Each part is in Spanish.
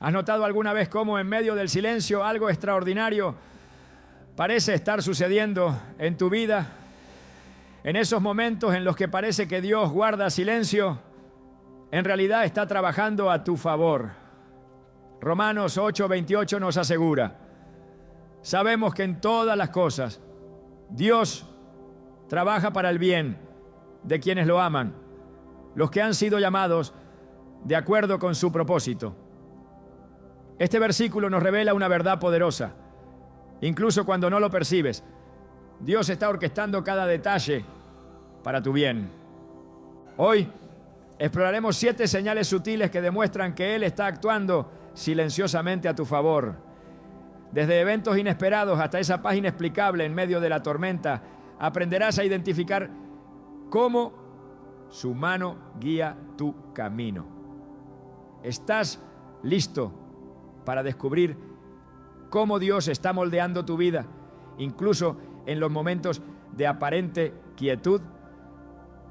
¿Has notado alguna vez cómo en medio del silencio algo extraordinario parece estar sucediendo en tu vida? En esos momentos en los que parece que Dios guarda silencio, en realidad está trabajando a tu favor. Romanos 8:28 nos asegura: sabemos que en todas las cosas Dios trabaja para el bien de quienes lo aman, los que han sido llamados de acuerdo con su propósito. Este versículo nos revela una verdad poderosa. Incluso cuando no lo percibes, Dios está orquestando cada detalle para tu bien. Hoy exploraremos 7 señales sutiles que demuestran que Él está actuando silenciosamente a tu favor. Desde eventos inesperados hasta esa paz inexplicable en medio de la tormenta, aprenderás a identificar cómo su mano guía tu camino. ¿Estás listo para descubrir cómo Dios está moldeando tu vida, incluso en los momentos de aparente quietud?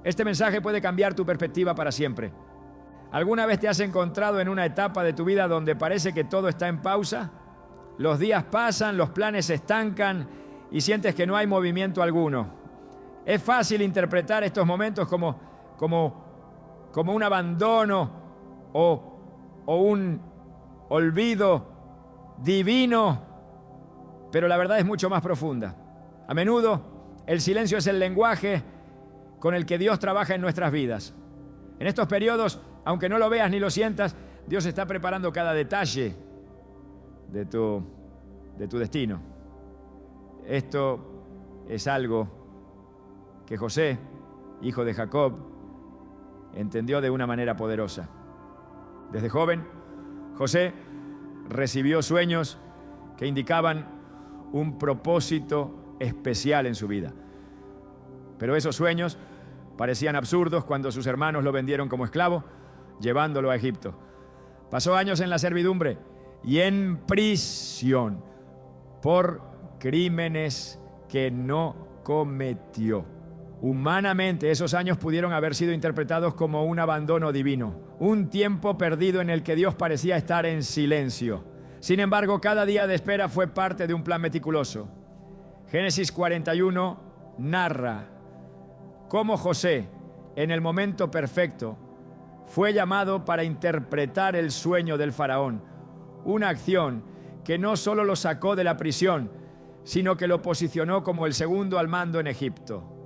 Este mensaje puede cambiar tu perspectiva para siempre. ¿Alguna vez te has encontrado en una etapa de tu vida donde parece que todo está en pausa? Los días pasan, los planes se estancan y sientes que no hay movimiento alguno. Es fácil interpretar estos momentos como un abandono o un olvido divino, pero la verdad es mucho más profunda. A menudo, el silencio es el lenguaje con el que Dios trabaja en nuestras vidas. En estos periodos, aunque no lo veas ni lo sientas, Dios está preparando cada detalle de tu destino. Esto es algo que José, hijo de Jacob, entendió de una manera poderosa. Desde joven, José recibió sueños que indicaban un propósito especial en su vida. Pero esos sueños parecían absurdos cuando sus hermanos lo vendieron como esclavo, llevándolo a Egipto. Pasó años en la servidumbre y en prisión por crímenes que no cometió. Humanamente, esos años pudieron haber sido interpretados como un abandono divino, un tiempo perdido en el que Dios parecía estar en silencio. Sin embargo, cada día de espera fue parte de un plan meticuloso. Génesis 41 narra cómo José, en el momento perfecto, fue llamado para interpretar el sueño del faraón, una acción que no solo lo sacó de la prisión, sino que lo posicionó como el segundo al mando en Egipto.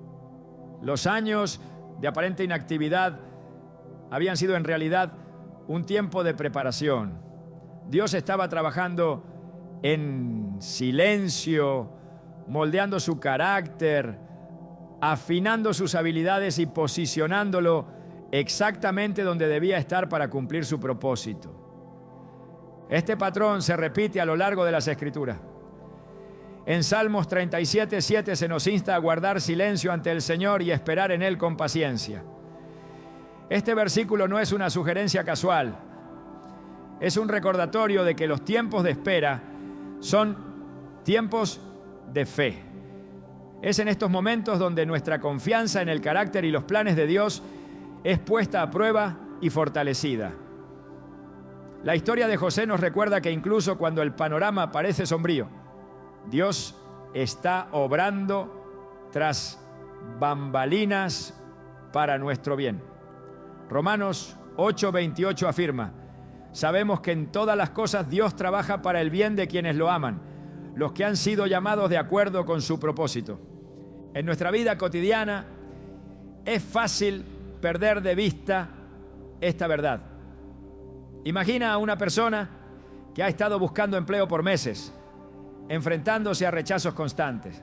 Los años de aparente inactividad habían sido en realidad un tiempo de preparación. Dios estaba trabajando en silencio, moldeando su carácter, afinando sus habilidades y posicionándolo exactamente donde debía estar para cumplir su propósito. Este patrón se repite a lo largo de las Escrituras. En Salmos 37:7 se nos insta a guardar silencio ante el Señor y esperar en Él con paciencia. Este versículo no es una sugerencia casual, es un recordatorio de que los tiempos de espera son tiempos de fe. Es en estos momentos donde nuestra confianza en el carácter y los planes de Dios es puesta a prueba y fortalecida. La historia de José nos recuerda que incluso cuando el panorama parece sombrío, Dios está obrando tras bambalinas para nuestro bien. Romanos 8:28 afirma: sabemos que en todas las cosas Dios trabaja para el bien de quienes lo aman, los que han sido llamados de acuerdo con su propósito. En nuestra vida cotidiana es fácil perder de vista esta verdad. Imagina a una persona que ha estado buscando empleo por meses, enfrentándose a rechazos constantes.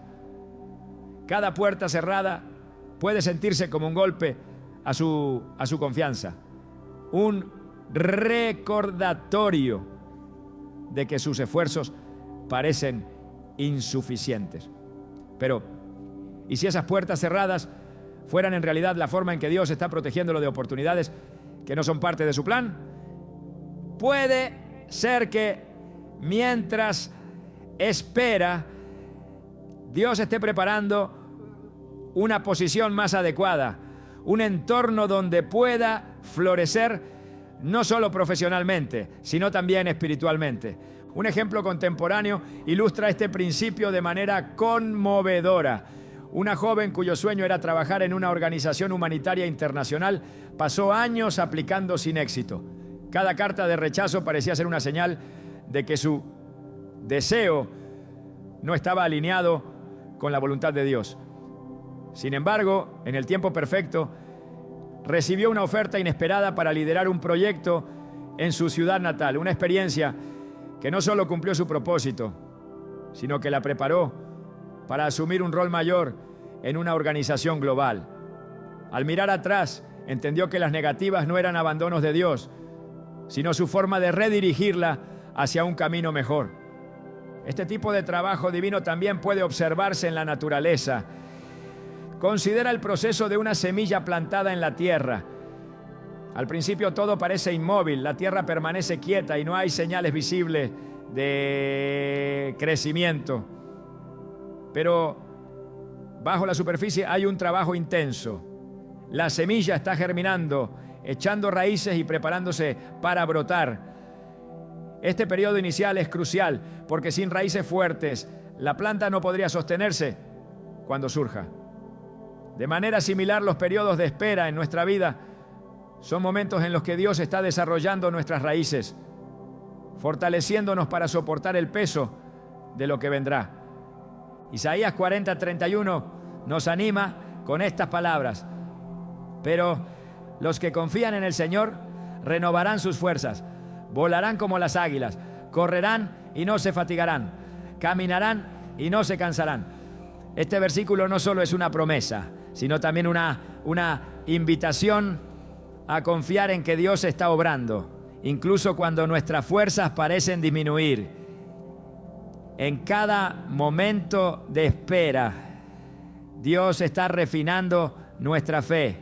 Cada puerta cerrada puede sentirse como un golpe a su confianza, un recordatorio de que sus esfuerzos parecen insuficientes. Pero, ¿y si esas puertas cerradas fueran en realidad la forma en que Dios está protegiéndolo de oportunidades que no son parte de su plan? Puede ser que mientras espera, Dios esté preparando una posición más adecuada, un entorno donde pueda florecer no solo profesionalmente, sino también espiritualmente. Un ejemplo contemporáneo ilustra este principio de manera conmovedora. Una joven cuyo sueño era trabajar en una organización humanitaria internacional pasó años aplicando sin éxito. Cada carta de rechazo parecía ser una señal de que su deseo no estaba alineado con la voluntad de Dios. Sin embargo, en el tiempo perfecto, recibió una oferta inesperada para liderar un proyecto en su ciudad natal, una experiencia que no solo cumplió su propósito, sino que la preparó para asumir un rol mayor en una organización global. Al mirar atrás, entendió que las negativas no eran abandonos de Dios, sino su forma de redirigirla hacia un camino mejor. Este tipo de trabajo divino también puede observarse en la naturaleza. Considera el proceso de una semilla plantada en la tierra. Al principio todo parece inmóvil, la tierra permanece quieta y no hay señales visibles de crecimiento. Pero bajo la superficie hay un trabajo intenso. La semilla está germinando, echando raíces y preparándose para brotar. Este periodo inicial es crucial porque sin raíces fuertes, la planta no podría sostenerse cuando surja. De manera similar, los periodos de espera en nuestra vida son momentos en los que Dios está desarrollando nuestras raíces, fortaleciéndonos para soportar el peso de lo que vendrá. Isaías 40:31 nos anima con estas palabras: pero los que confían en el Señor renovarán sus fuerzas, volarán como las águilas, correrán y no se fatigarán, caminarán y no se cansarán. Este versículo no solo es una promesa, sino también una invitación a confiar en que Dios está obrando, incluso cuando nuestras fuerzas parecen disminuir. En cada momento de espera, Dios está refinando nuestra fe,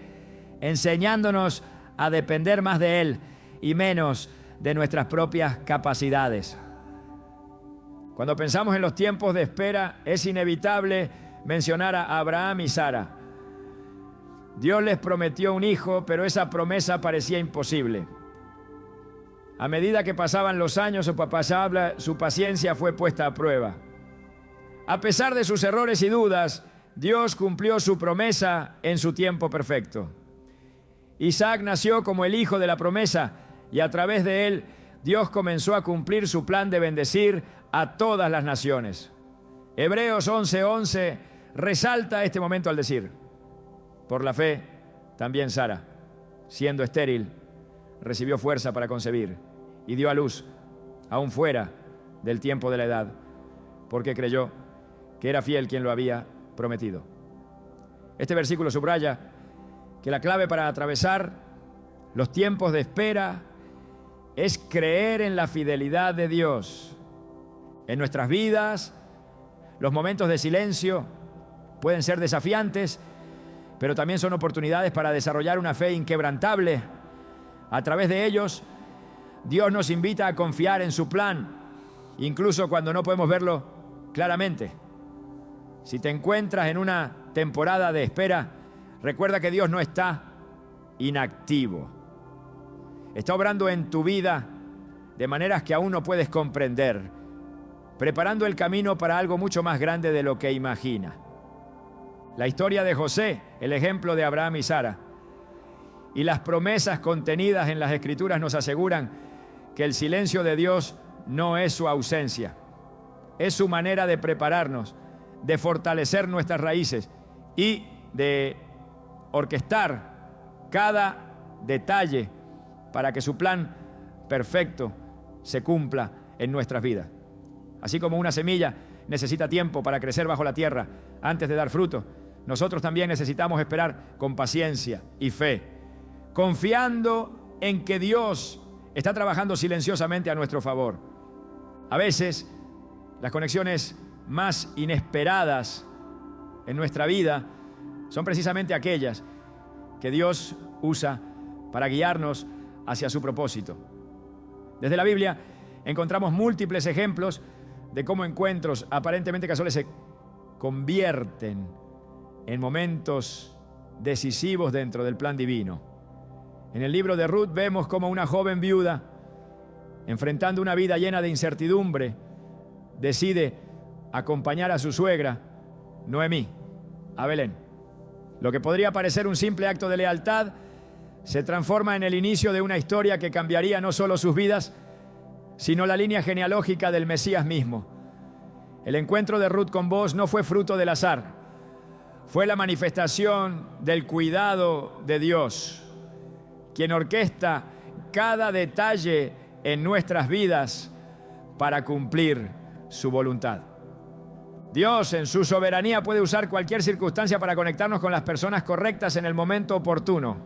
enseñándonos a depender más de Él y menos de nuestras propias capacidades. Cuando pensamos en los tiempos de espera, es inevitable mencionar a Abraham y Sara. Dios les prometió un hijo, pero esa promesa parecía imposible. A medida que pasaban los años, su paciencia fue puesta a prueba. A pesar de sus errores y dudas, Dios cumplió su promesa en su tiempo perfecto. Isaac nació como el hijo de la promesa y a través de él, Dios comenzó a cumplir su plan de bendecir a todas las naciones. Hebreos 11:11 resalta este momento al decir: por la fe, también Sara, siendo estéril, recibió fuerza para concebir y dio a luz, aún fuera del tiempo de la edad, porque creyó que era fiel quien lo había prometido. Este versículo subraya que la clave para atravesar los tiempos de espera es creer en la fidelidad de Dios. En nuestras vidas, los momentos de silencio pueden ser desafiantes, pero también son oportunidades para desarrollar una fe inquebrantable. A través de ellos, Dios nos invita a confiar en su plan, incluso cuando no podemos verlo claramente. Si te encuentras en una temporada de espera, recuerda que Dios no está inactivo. Está obrando en tu vida de maneras que aún no puedes comprender, preparando el camino para algo mucho más grande de lo que imaginas. La historia de José, el ejemplo de Abraham y Sara, y las promesas contenidas en las Escrituras nos aseguran que el silencio de Dios no es su ausencia, es su manera de prepararnos, de fortalecer nuestras raíces y de orquestar cada detalle para que su plan perfecto se cumpla en nuestras vidas. Así como una semilla necesita tiempo para crecer bajo la tierra antes de dar fruto, nosotros también necesitamos esperar con paciencia y fe, confiando en que Dios está trabajando silenciosamente a nuestro favor. A veces, las conexiones más inesperadas en nuestra vida son precisamente aquellas que Dios usa para guiarnos hacia su propósito. Desde la Biblia encontramos múltiples ejemplos de cómo encuentros aparentemente casuales se convierten en momentos decisivos dentro del plan divino. En el libro de Ruth vemos cómo una joven viuda, enfrentando una vida llena de incertidumbre, decide acompañar a su suegra, Noemí, a Belén. Lo que podría parecer un simple acto de lealtad se transforma en el inicio de una historia que cambiaría no solo sus vidas, sino la línea genealógica del Mesías mismo. El encuentro de Ruth con Booz no fue fruto del azar, fue la manifestación del cuidado de Dios, quien orquesta cada detalle en nuestras vidas para cumplir su voluntad. Dios, en su soberanía, puede usar cualquier circunstancia para conectarnos con las personas correctas en el momento oportuno.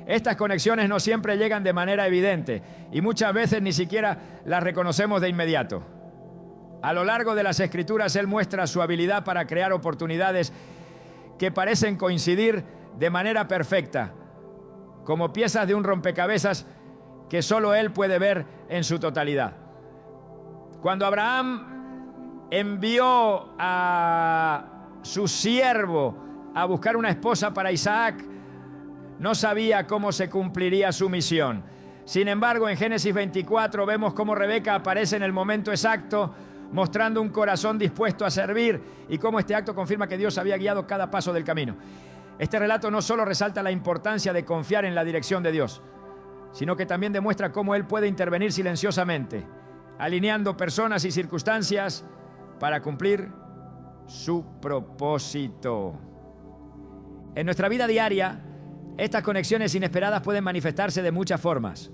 Estas conexiones no siempre llegan de manera evidente y muchas veces ni siquiera las reconocemos de inmediato. A lo largo de las Escrituras, Él muestra su habilidad para crear oportunidades que parecen coincidir de manera perfecta, como piezas de un rompecabezas que solo Él puede ver en su totalidad. Cuando Abraham envió a su siervo a buscar una esposa para Isaac, no sabía cómo se cumpliría su misión. Sin embargo, en Génesis 24 vemos cómo Rebeca aparece en el momento exacto, mostrando un corazón dispuesto a servir y cómo este acto confirma que Dios había guiado cada paso del camino. Este relato no solo resalta la importancia de confiar en la dirección de Dios, sino que también demuestra cómo Él puede intervenir silenciosamente, alineando personas y circunstancias para cumplir su propósito. En nuestra vida diaria, estas conexiones inesperadas pueden manifestarse de muchas formas.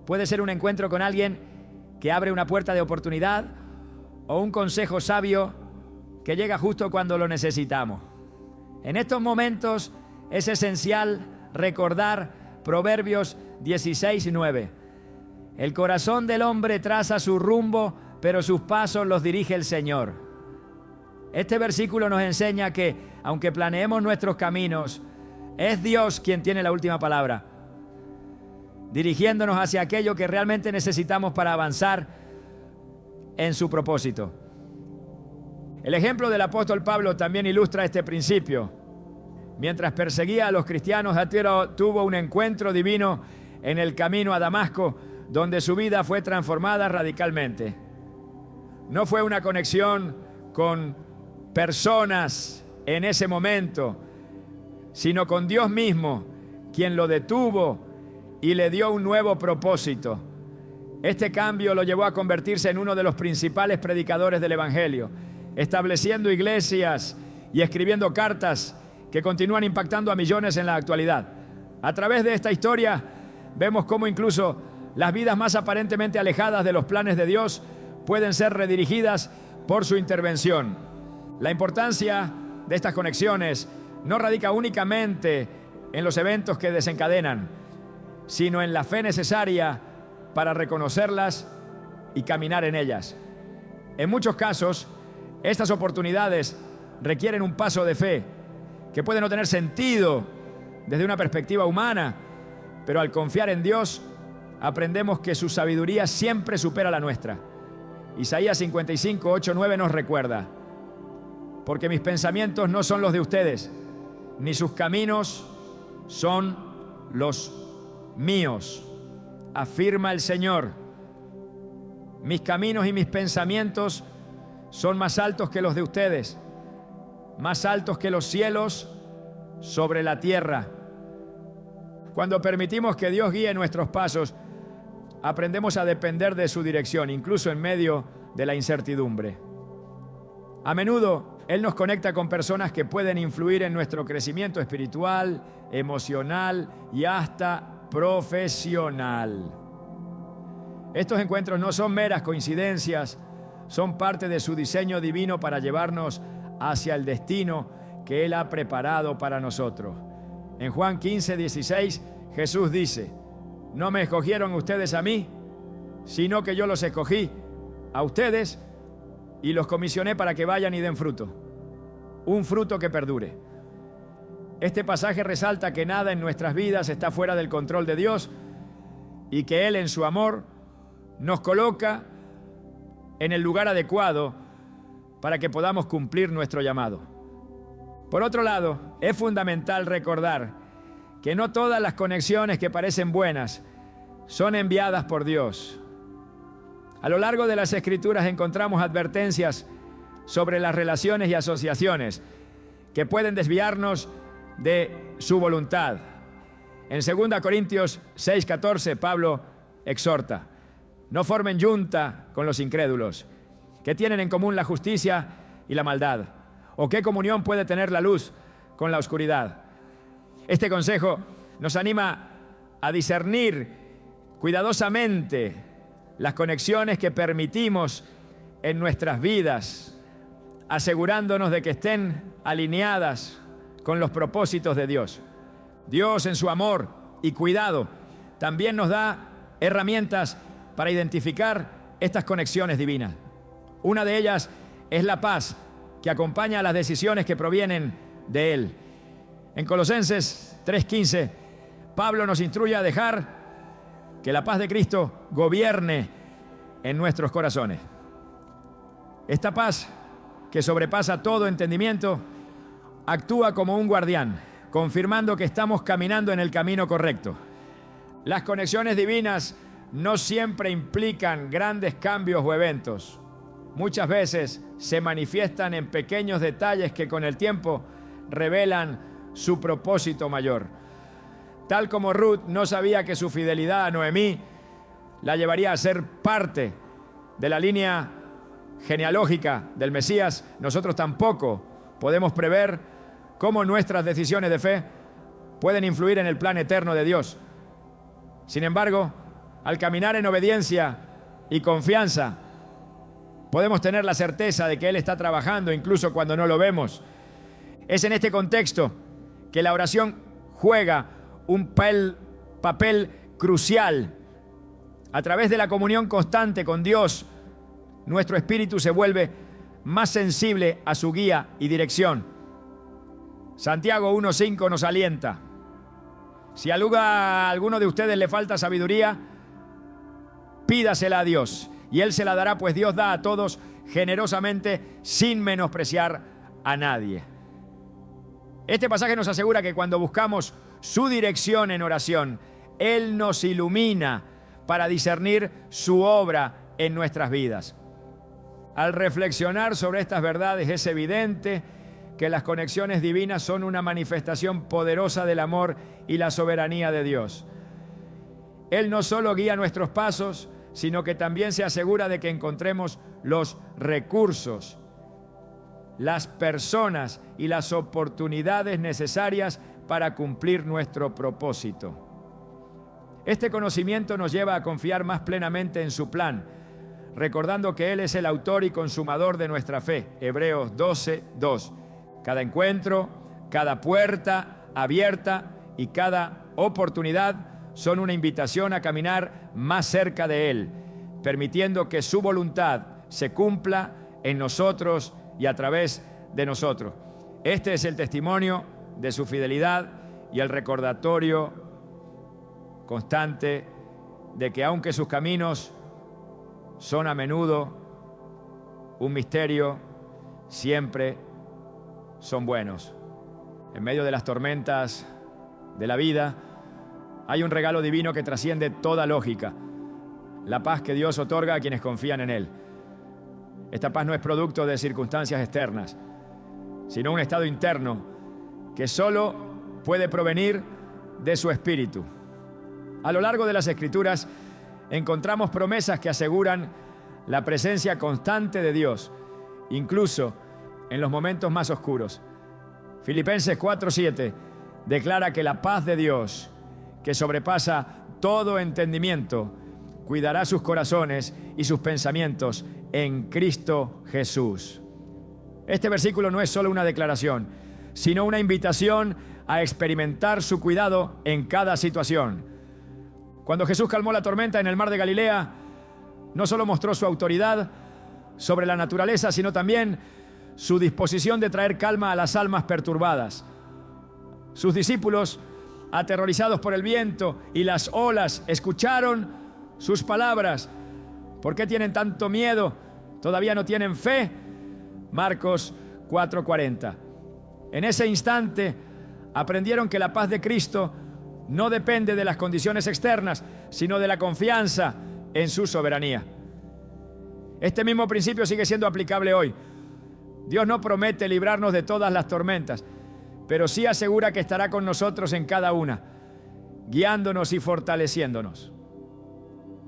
Puede ser un encuentro con alguien que abre una puerta de oportunidad o un consejo sabio que llega justo cuando lo necesitamos. En estos momentos es esencial recordar Proverbios 16:9. El corazón del hombre traza su rumbo, pero sus pasos los dirige el Señor. Este versículo nos enseña que, aunque planeemos nuestros caminos, es Dios quien tiene la última palabra, dirigiéndonos hacia aquello que realmente necesitamos para avanzar en su propósito. El ejemplo del apóstol Pablo también ilustra este principio. Mientras perseguía a los cristianos, tuvo un encuentro divino en el camino a Damasco, donde su vida fue transformada radicalmente. No fue una conexión con personas en ese momento, sino con Dios mismo, quien lo detuvo y le dio un nuevo propósito. Este cambio lo llevó a convertirse en uno de los principales predicadores del Evangelio, estableciendo iglesias y escribiendo cartas que continúan impactando a millones en la actualidad. A través de esta historia vemos cómo incluso las vidas más aparentemente alejadas de los planes de Dios pueden ser redirigidas por su intervención. La importancia de estas conexiones no radica únicamente en los eventos que desencadenan, sino en la fe necesaria para reconocerlas y caminar en ellas. En muchos casos, estas oportunidades requieren un paso de fe que puede no tener sentido desde una perspectiva humana, pero al confiar en Dios, aprendemos que su sabiduría siempre supera la nuestra. Isaías 55, 8, 9 nos recuerda: porque mis pensamientos no son los de ustedes, ni sus caminos son los míos, afirma el Señor. Mis caminos y mis pensamientos son más altos que los de ustedes, más altos que los cielos sobre la tierra. Cuando permitimos que Dios guíe nuestros pasos, aprendemos a depender de su dirección, incluso en medio de la incertidumbre. A menudo, Él nos conecta con personas que pueden influir en nuestro crecimiento espiritual, emocional y hasta profesional. Estos encuentros no son meras coincidencias, son parte de su diseño divino para llevarnos hacia el destino que Él ha preparado para nosotros. En Juan 15, 16, Jesús dice: no me escogieron ustedes a mí, sino que yo los escogí a ustedes y los comisioné para que vayan y den fruto, un fruto que perdure. Este pasaje resalta que nada en nuestras vidas está fuera del control de Dios y que Él, en su amor, nos coloca en el lugar adecuado para que podamos cumplir nuestro llamado. Por otro lado, es fundamental recordar que no todas las conexiones que parecen buenas son enviadas por Dios. A lo largo de las Escrituras encontramos advertencias sobre las relaciones y asociaciones que pueden desviarnos de su voluntad. En 2 Corintios 6:14, Pablo exhorta: no formen yunta con los incrédulos, que tienen en común la justicia y la maldad. ¿O qué comunión puede tener la luz con la oscuridad? Este consejo nos anima a discernir cuidadosamente las conexiones que permitimos en nuestras vidas, asegurándonos de que estén alineadas con los propósitos de Dios. Dios, en su amor y cuidado, también nos da herramientas para identificar estas conexiones divinas. Una de ellas es la paz que acompaña a las decisiones que provienen de Él. En Colosenses 3:15, Pablo nos instruye a dejar que la paz de Cristo gobierne en nuestros corazones. Esta paz, que sobrepasa todo entendimiento, actúa como un guardián, confirmando que estamos caminando en el camino correcto. Las conexiones divinas no siempre implican grandes cambios o eventos. Muchas veces se manifiestan en pequeños detalles que con el tiempo revelan su propósito mayor. Tal como Ruth no sabía que su fidelidad a Noemí la llevaría a ser parte de la línea genealógica del Mesías, nosotros tampoco podemos prever cómo nuestras decisiones de fe pueden influir en el plan eterno de Dios. Sin embargo, al caminar en obediencia y confianza, podemos tener la certeza de que Él está trabajando incluso cuando no lo vemos. Es en este contexto que la oración juega un papel crucial. A través de la comunión constante con Dios, nuestro espíritu se vuelve más sensible a su guía y dirección. Santiago 1:5 nos alienta: si a alguno de ustedes le falta sabiduría, pídasela a Dios, y Él se la dará, pues Dios da a todos generosamente, sin menospreciar a nadie. Este pasaje nos asegura que cuando buscamos su dirección en oración, Él nos ilumina para discernir su obra en nuestras vidas. Al reflexionar sobre estas verdades, es evidente que las conexiones divinas son una manifestación poderosa del amor y la soberanía de Dios. Él no solo guía nuestros pasos, sino que también se asegura de que encontremos los recursos, las personas y las oportunidades necesarias para cumplir nuestro propósito. Este conocimiento nos lleva a confiar más plenamente en su plan, recordando que Él es el autor y consumador de nuestra fe. Hebreos 12:2. Cada encuentro, cada puerta abierta y cada oportunidad son una invitación a caminar más cerca de Él, permitiendo que su voluntad se cumpla en nosotros y a través de nosotros. Este es el testimonio de su fidelidad y el recordatorio constante de que aunque sus caminos son a menudo un misterio, siempre son buenos. En medio de las tormentas de la vida, hay un regalo divino que trasciende toda lógica: la paz que Dios otorga a quienes confían en Él. Esta paz no es producto de circunstancias externas, sino un estado interno que solo puede provenir de su espíritu. A lo largo de las Escrituras encontramos promesas que aseguran la presencia constante de Dios, incluso en los momentos más oscuros. Filipenses 4:7 declara que la paz de Dios, que sobrepasa todo entendimiento, cuidará sus corazones y sus pensamientos en Cristo Jesús. Este versículo no es solo una declaración, sino una invitación a experimentar su cuidado en cada situación. Cuando Jesús calmó la tormenta en el mar de Galilea, no solo mostró su autoridad sobre la naturaleza, sino también su disposición de traer calma a las almas perturbadas. Sus discípulos, aterrorizados por el viento y las olas, escucharon sus palabras. ¿Por qué tienen tanto miedo? ¿Todavía no tienen fe? Marcos 4:40. En ese instante aprendieron que la paz de Cristo no depende de las condiciones externas, sino de la confianza en su soberanía. Este mismo principio sigue siendo aplicable hoy. Dios no promete librarnos de todas las tormentas, pero sí asegura que estará con nosotros en cada una, guiándonos y fortaleciéndonos.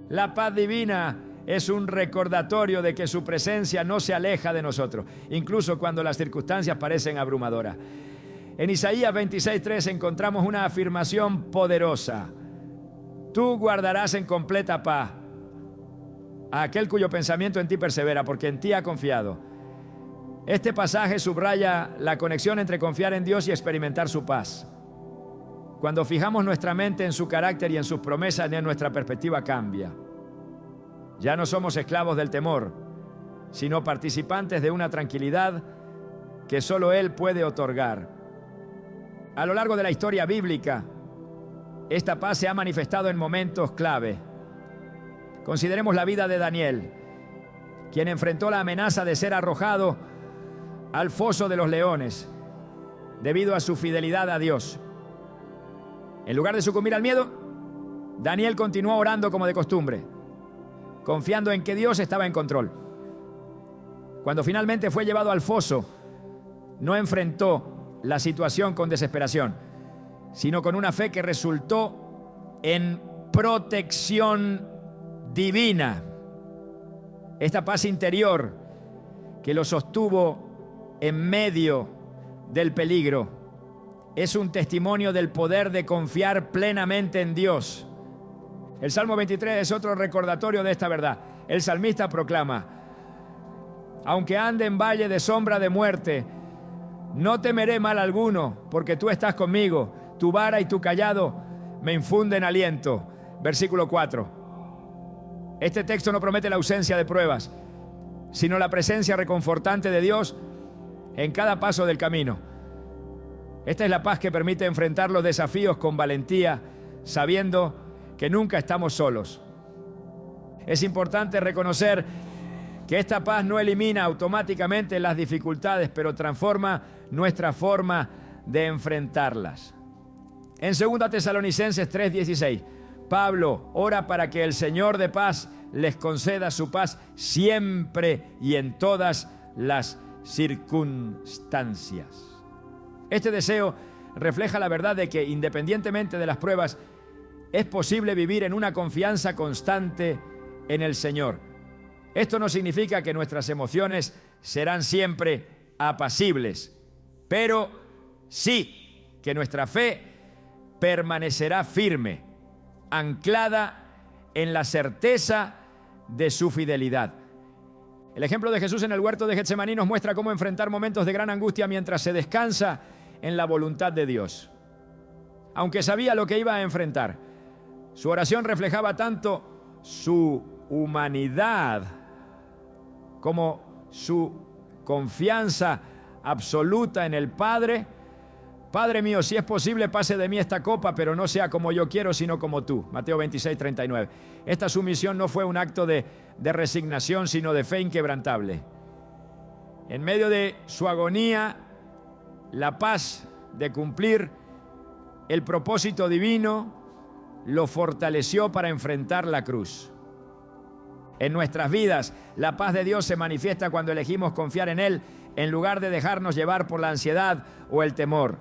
La paz divina es un recordatorio de que su presencia no se aleja de nosotros, incluso cuando las circunstancias parecen abrumadoras. En Isaías 26:3 encontramos una afirmación poderosa. Tú guardarás en completa paz a aquel cuyo pensamiento en ti persevera, porque en ti ha confiado. Este pasaje subraya la conexión entre confiar en Dios y experimentar su paz. Cuando fijamos nuestra mente en su carácter y en sus promesas, nuestra perspectiva cambia. Ya no somos esclavos del temor, sino participantes de una tranquilidad que solo Él puede otorgar. A lo largo de la historia bíblica, esta paz se ha manifestado en momentos clave. Consideremos la vida de Daniel, quien enfrentó la amenaza de ser arrojado al foso de los leones debido a su fidelidad a Dios. En lugar de sucumbir al miedo, Daniel continuó orando como de costumbre, confiando en que Dios estaba en control. Cuando finalmente fue llevado al foso, no enfrentó la situación con desesperación, sino con una fe que resultó en protección divina. Esta paz interior que lo sostuvo en medio del peligro es un testimonio del poder de confiar plenamente en Dios. El Salmo 23 es otro recordatorio de esta verdad. El salmista proclama: aunque ande en valle de sombra de muerte, no temeré mal alguno, porque tú estás conmigo. Tu vara y tu cayado me infunden aliento. Versículo 4. Este texto no promete la ausencia de pruebas, sino la presencia reconfortante de Dios en cada paso del camino. Esta es la paz que permite enfrentar los desafíos con valentía, sabiendo que nunca estamos solos. Es importante reconocer que esta paz no elimina automáticamente las dificultades, pero transforma nuestra forma de enfrentarlas. En 2 Tesalonicenses 3:16, Pablo ora para que el Señor de paz les conceda su paz siempre y en todas las circunstancias. Este deseo refleja la verdad de que, independientemente de las pruebas, es posible vivir en una confianza constante en el Señor. Esto no significa que nuestras emociones serán siempre apacibles, pero sí que nuestra fe permanecerá firme, anclada en la certeza de su fidelidad. El ejemplo de Jesús en el huerto de Getsemaní nos muestra cómo enfrentar momentos de gran angustia mientras se descansa en la voluntad de Dios. Aunque sabía lo que iba a enfrentar, su oración reflejaba tanto su humanidad como su confianza absoluta en el Padre. Padre mío, si es posible, pase de mí esta copa, pero no sea como yo quiero, sino como tú. Mateo 26:39. Esta sumisión no fue un acto de resignación, sino de fe inquebrantable. En medio de su agonía, la paz de cumplir el propósito divino lo fortaleció para enfrentar la cruz. En nuestras vidas, la paz de Dios se manifiesta cuando elegimos confiar en Él en lugar de dejarnos llevar por la ansiedad o el temor.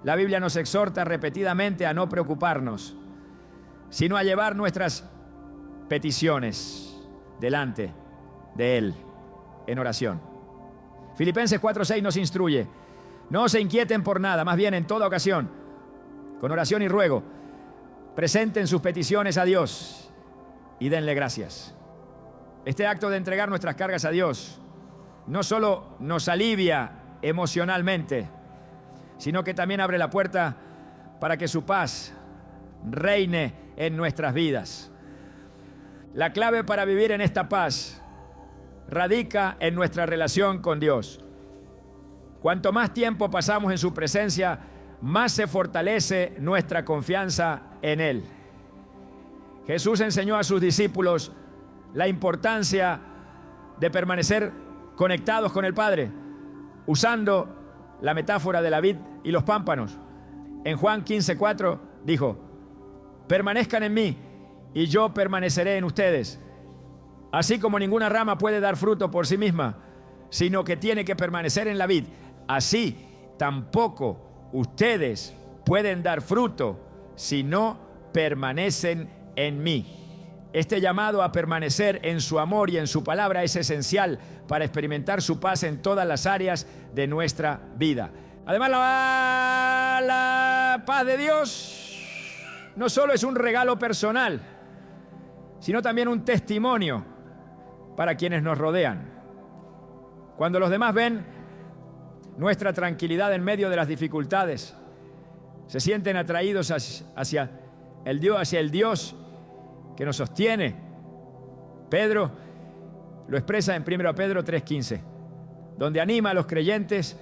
La Biblia nos exhorta repetidamente a no preocuparnos, sino a llevar nuestras peticiones delante de Él en oración. Filipenses 4:6 nos instruye: no se inquieten por nada, más bien en toda ocasión, con oración y ruego, presenten sus peticiones a Dios y denle gracias. Este acto de entregar nuestras cargas a Dios no solo nos alivia emocionalmente, sino que también abre la puerta para que su paz reine en nuestras vidas. La clave para vivir en esta paz radica en nuestra relación con Dios. Cuanto más tiempo pasamos en su presencia, más se fortalece nuestra confianza en Él. Jesús enseñó a sus discípulos la importancia de permanecer conectados con el Padre, usando la metáfora de la vid y los pámpanos. En Juan 15:4 dijo: permanezcan en mí y yo permaneceré en ustedes. Así como ninguna rama puede dar fruto por sí misma, sino que tiene que permanecer en la vid, así tampoco ustedes pueden dar fruto si no permanecen en mí. Este llamado a permanecer en su amor y en su palabra es esencial para experimentar su paz en todas las áreas de nuestra vida. Además, la paz de Dios no solo es un regalo personal, sino también un testimonio para quienes nos rodean. Cuando los demás ven nuestra tranquilidad en medio de las dificultades, se sienten atraídos hacia el Dios que nos sostiene. Pedro lo expresa en 1 Pedro 3:15, donde anima a los creyentes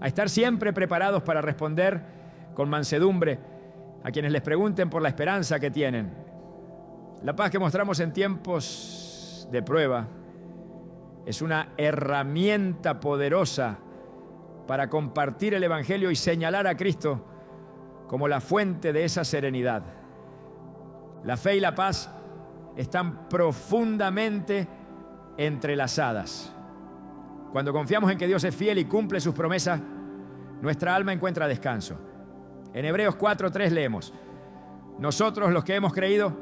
a estar siempre preparados para responder con mansedumbre a quienes les pregunten por la esperanza que tienen. La paz que mostramos en tiempos de prueba es una herramienta poderosa para compartir el Evangelio y señalar a Cristo como la fuente de esa serenidad. La fe y la paz están profundamente entrelazadas. Cuando confiamos en que Dios es fiel y cumple sus promesas, nuestra alma encuentra descanso. En Hebreos 4:3 leemos: nosotros, los que hemos creído,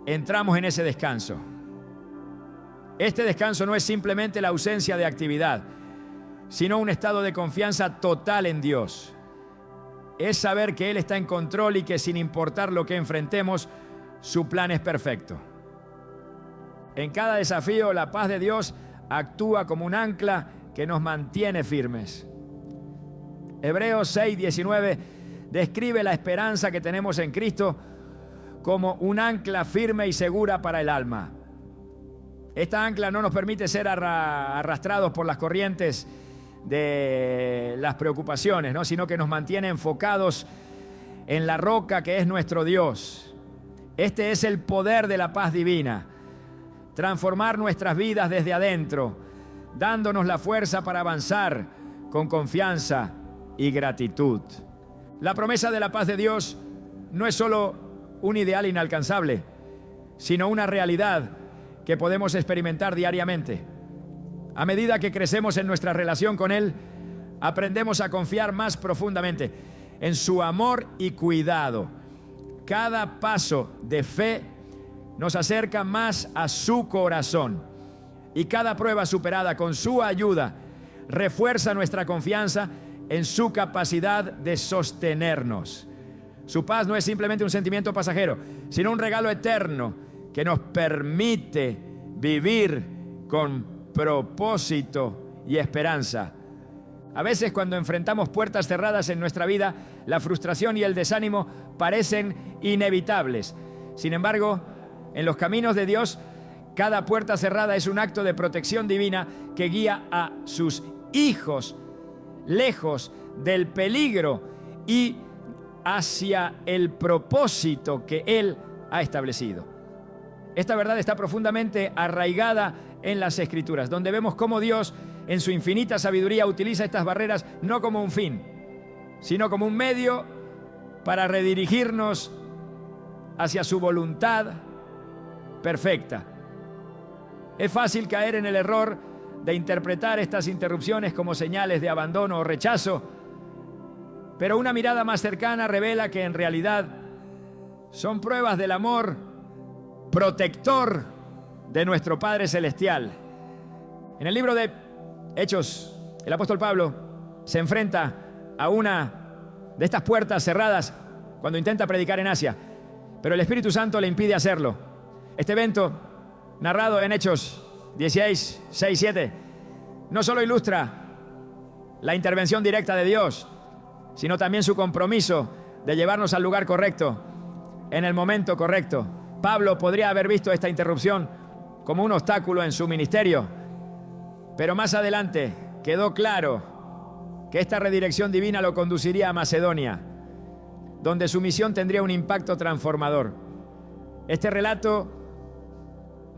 entramos en ese descanso. Este descanso no es simplemente la ausencia de actividad, sino un estado de confianza total en Dios. Es saber que Él está en control y que sin importar lo que enfrentemos, su plan es perfecto. En cada desafío, la paz de Dios actúa como un ancla que nos mantiene firmes. Hebreos 6:19 describe la esperanza que tenemos en Cristo como un ancla firme y segura para el alma. Esta ancla no nos permite ser arrastrados por las corrientes de las preocupaciones, ¿no? Sino que nos mantiene enfocados en la roca que es nuestro Dios. Este es el poder de la paz divina: transformar nuestras vidas desde adentro, dándonos la fuerza para avanzar con confianza y gratitud. La promesa de la paz de Dios no es solo un ideal inalcanzable, sino una realidad que podemos experimentar diariamente. A medida que crecemos en nuestra relación con Él, aprendemos a confiar más profundamente en su amor y cuidado. Cada paso de fe nos acerca más a su corazón, y cada prueba superada con su ayuda refuerza nuestra confianza en su capacidad de sostenernos. Su paz no es simplemente un sentimiento pasajero, sino un regalo eterno que nos permite vivir con propósito y esperanza. A veces, cuando enfrentamos puertas cerradas en nuestra vida, la frustración y el desánimo parecen inevitables. Sin embargo, en los caminos de Dios, cada puerta cerrada es un acto de protección divina que guía a sus hijos lejos del peligro y hacia el propósito que Él ha establecido. Esta verdad está profundamente arraigada en las Escrituras, donde vemos cómo Dios, en su infinita sabiduría, utiliza estas barreras no como un fin, sino como un medio para redirigirnos hacia su voluntad perfecta. Es fácil caer en el error de interpretar estas interrupciones como señales de abandono o rechazo, pero una mirada más cercana revela que en realidad son pruebas del amor protector de nuestro Padre Celestial. En el libro de Hechos, el apóstol Pablo se enfrenta a una de estas puertas cerradas cuando intenta predicar en Asia, pero el Espíritu Santo le impide hacerlo. Este evento, narrado en Hechos 16, 6, 7, no solo ilustra la intervención directa de Dios, sino también su compromiso de llevarnos al lugar correcto, en el momento correcto. Pablo podría haber visto esta interrupción como un obstáculo en su ministerio, pero más adelante quedó claro que esta redirección divina lo conduciría a Macedonia, donde su misión tendría un impacto transformador. Este relato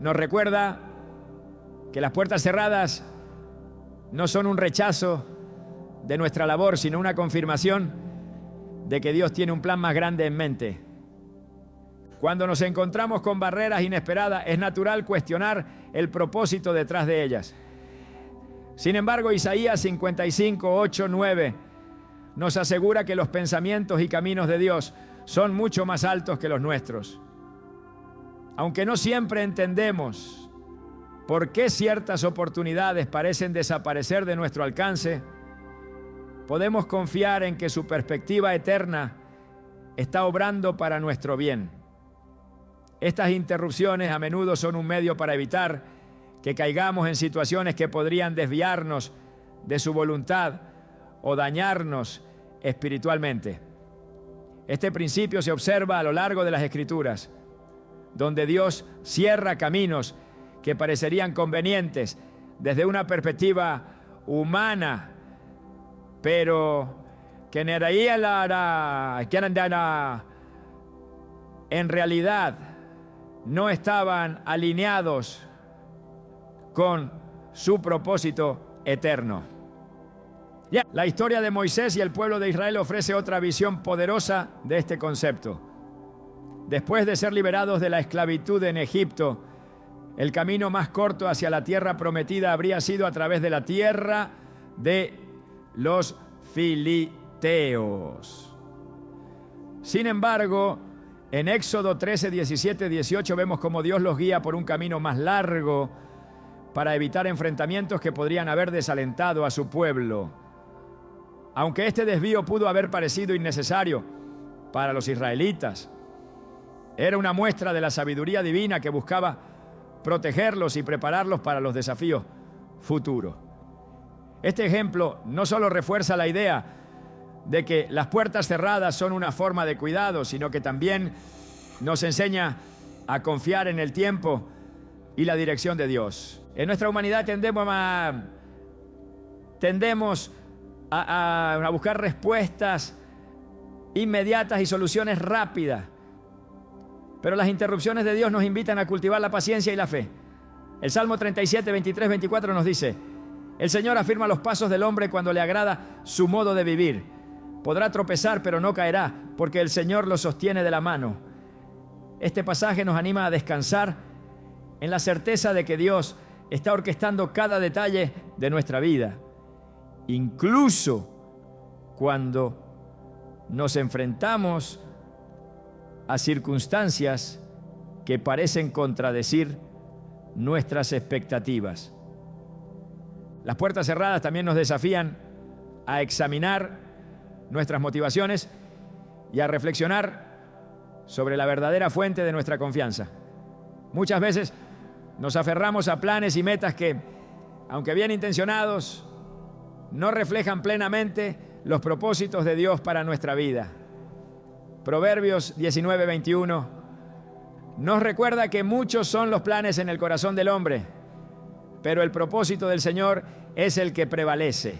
nos recuerda que las puertas cerradas no son un rechazo de nuestra labor, sino una confirmación de que Dios tiene un plan más grande en mente. Cuando nos encontramos con barreras inesperadas, es natural cuestionar el propósito detrás de ellas. Sin embargo, Isaías 55, 8, 9 nos asegura que los pensamientos y caminos de Dios son mucho más altos que los nuestros. Aunque no siempre entendemos por qué ciertas oportunidades parecen desaparecer de nuestro alcance, podemos confiar en que su perspectiva eterna está obrando para nuestro bien. Estas interrupciones a menudo son un medio para evitar que caigamos en situaciones que podrían desviarnos de su voluntad o dañarnos espiritualmente. Este principio se observa a lo largo de las Escrituras, donde Dios cierra caminos que parecerían convenientes desde una perspectiva humana, pero que en realidad no estaban alineados con su propósito eterno. La historia de Moisés y el pueblo de Israel ofrece otra visión poderosa de este concepto. Después de ser liberados de la esclavitud en Egipto, el camino más corto hacia la tierra prometida habría sido a través de la tierra de los filisteos. Sin embargo, en Éxodo 13, 17, 18 vemos cómo Dios los guía por un camino más largo para evitar enfrentamientos que podrían haber desalentado a su pueblo. Aunque este desvío pudo haber parecido innecesario para los israelitas, era una muestra de la sabiduría divina que buscaba protegerlos y prepararlos para los desafíos futuros. Este ejemplo no solo refuerza la idea de que las puertas cerradas son una forma de cuidado, sino que también nos enseña a confiar en el tiempo y la dirección de Dios. En nuestra humanidad tendemos a buscar respuestas inmediatas y soluciones rápidas. Pero las interrupciones de Dios nos invitan a cultivar la paciencia y la fe. El Salmo 37, 23, 24 nos dice: el Señor afirma los pasos del hombre cuando le agrada su modo de vivir. Podrá tropezar, pero no caerá, porque el Señor lo sostiene de la mano. Este pasaje nos anima a descansar en la certeza de que Dios está orquestando cada detalle de nuestra vida, incluso cuando nos enfrentamos a circunstancias que parecen contradecir nuestras expectativas. Las puertas cerradas también nos desafían a examinar nuestras motivaciones y a reflexionar sobre la verdadera fuente de nuestra confianza. Muchas veces nos aferramos a planes y metas que, aunque bien intencionados, no reflejan plenamente los propósitos de Dios para nuestra vida. Proverbios 19, 21 nos recuerda que muchos son los planes en el corazón del hombre, pero el propósito del Señor es el que prevalece.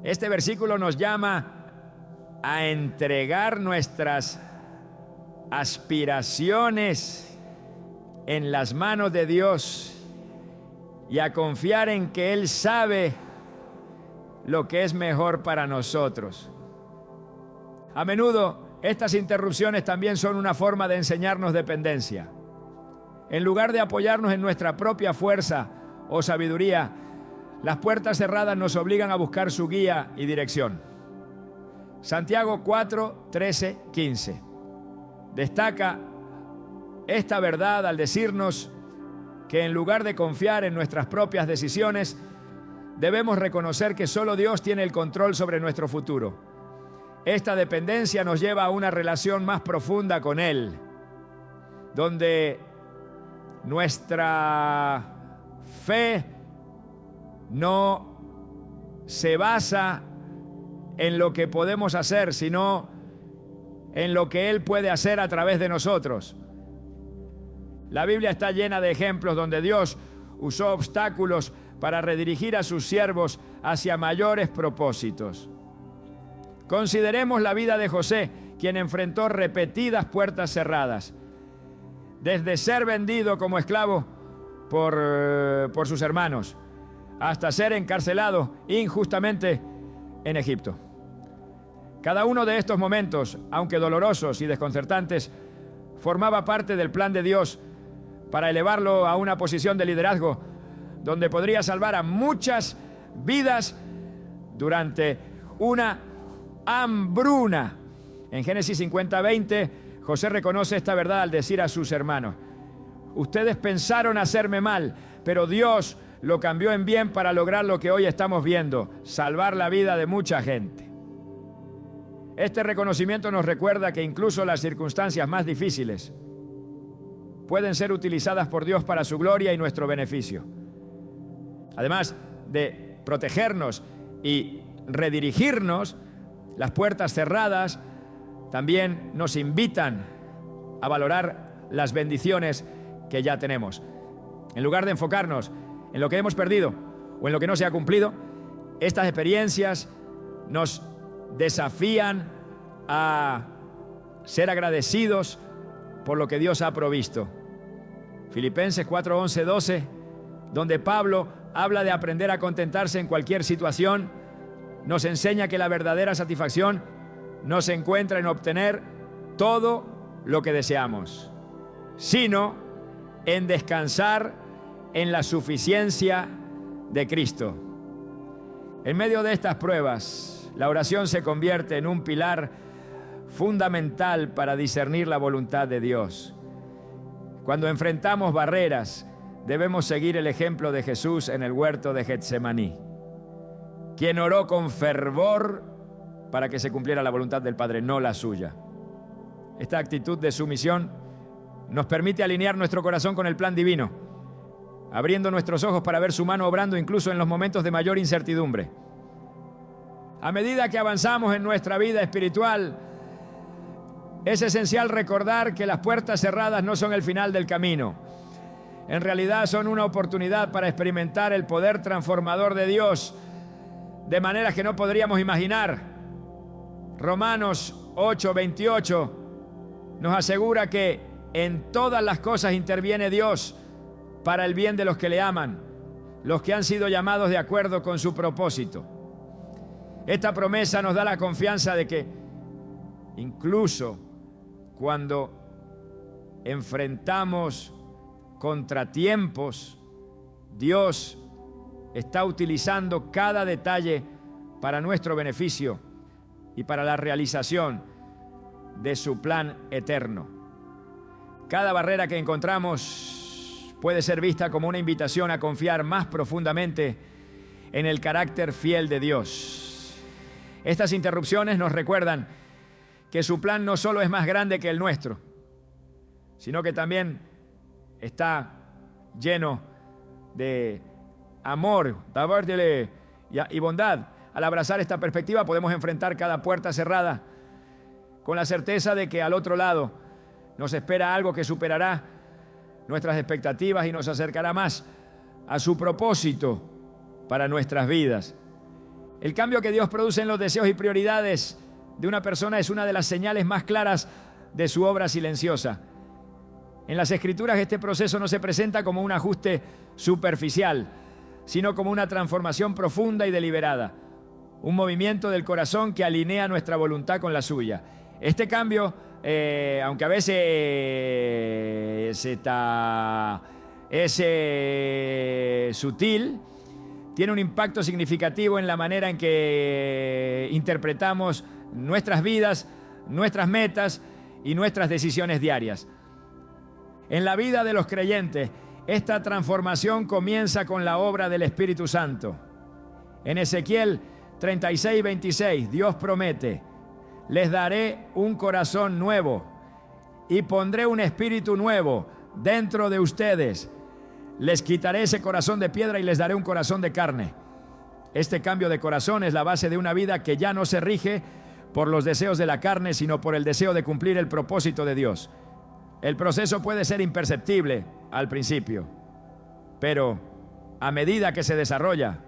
Este versículo nos llama a entregar nuestras aspiraciones en las manos de Dios y a confiar en que Él sabe lo que es mejor para nosotros. A menudo, estas interrupciones también son una forma de enseñarnos dependencia. En lugar de apoyarnos en nuestra propia fuerza o sabiduría, las puertas cerradas nos obligan a buscar su guía y dirección. Santiago 4, 13, 15 destaca esta verdad al decirnos que en lugar de confiar en nuestras propias decisiones, debemos reconocer que solo Dios tiene el control sobre nuestro futuro. Esta dependencia nos lleva a una relación más profunda con Él, donde nuestra fe no se basa en lo que podemos hacer, sino en lo que Él puede hacer a través de nosotros. La Biblia está llena de ejemplos donde Dios usó obstáculos para redirigir a sus siervos hacia mayores propósitos. Consideremos la vida de José, quien enfrentó repetidas puertas cerradas, desde ser vendido como esclavo por sus hermanos, hasta ser encarcelado injustamente en Egipto. Cada uno de estos momentos, aunque dolorosos y desconcertantes, formaba parte del plan de Dios para elevarlo a una posición de liderazgo donde podría salvar a muchas vidas durante una hambruna. En Génesis 50:20, José reconoce esta verdad al decir a sus hermanos: ustedes pensaron hacerme mal, pero Dios lo cambió en bien para lograr lo que hoy estamos viendo, salvar la vida de mucha gente. Este reconocimiento nos recuerda que incluso las circunstancias más difíciles pueden ser utilizadas por Dios para su gloria y nuestro beneficio. Además de protegernos y redirigirnos, las puertas cerradas también nos invitan a valorar las bendiciones que ya tenemos. En lugar de enfocarnos en lo que hemos perdido o en lo que no se ha cumplido, estas experiencias nos desafían a ser agradecidos por lo que Dios ha provisto. Filipenses 4:11-12, donde Pablo habla de aprender a contentarse en cualquier situación, nos enseña que la verdadera satisfacción no se encuentra en obtener todo lo que deseamos, sino en descansar en la suficiencia de Cristo. En medio de estas pruebas, la oración se convierte en un pilar fundamental para discernir la voluntad de Dios. Cuando enfrentamos barreras, debemos seguir el ejemplo de Jesús en el huerto de Getsemaní, quien oró con fervor para que se cumpliera la voluntad del Padre, no la suya. Esta actitud de sumisión nos permite alinear nuestro corazón con el plan divino, abriendo nuestros ojos para ver su mano obrando incluso en los momentos de mayor incertidumbre. A medida que avanzamos en nuestra vida espiritual, es esencial recordar que las puertas cerradas no son el final del camino. En realidad son una oportunidad para experimentar el poder transformador de Dios de maneras que no podríamos imaginar. Romanos 8:28 nos asegura que en todas las cosas interviene Dios para el bien de los que le aman, los que han sido llamados de acuerdo con su propósito. Esta promesa nos da la confianza de que incluso cuando enfrentamos contratiempos, Dios está utilizando cada detalle para nuestro beneficio y para la realización de su plan eterno. Cada barrera que encontramos puede ser vista como una invitación a confiar más profundamente en el carácter fiel de Dios. Estas interrupciones nos recuerdan que su plan no solo es más grande que el nuestro, sino que también está lleno de amor y bondad. Al abrazar esta perspectiva podemos enfrentar cada puerta cerrada con la certeza de que al otro lado nos espera algo que superará nuestras expectativas y nos acercará más a su propósito para nuestras vidas. El cambio que Dios produce en los deseos y prioridades de una persona es una de las señales más claras de su obra silenciosa. En las Escrituras este proceso no se presenta como un ajuste superficial, sino como una transformación profunda y deliberada, un movimiento del corazón que alinea nuestra voluntad con la suya. Este cambio, aunque a veces es sutil, tiene un impacto significativo en la manera en que interpretamos nuestras vidas, nuestras metas y nuestras decisiones diarias. En la vida de los creyentes, esta transformación comienza con la obra del Espíritu Santo. En Ezequiel 36:26, Dios promete: les daré un corazón nuevo y pondré un espíritu nuevo dentro de ustedes. Les quitaré ese corazón de piedra y les daré un corazón de carne. Este cambio de corazón es la base de una vida que ya no se rige por los deseos de la carne, sino por el deseo de cumplir el propósito de Dios. El proceso puede ser imperceptible al principio, pero a medida que se desarrolla,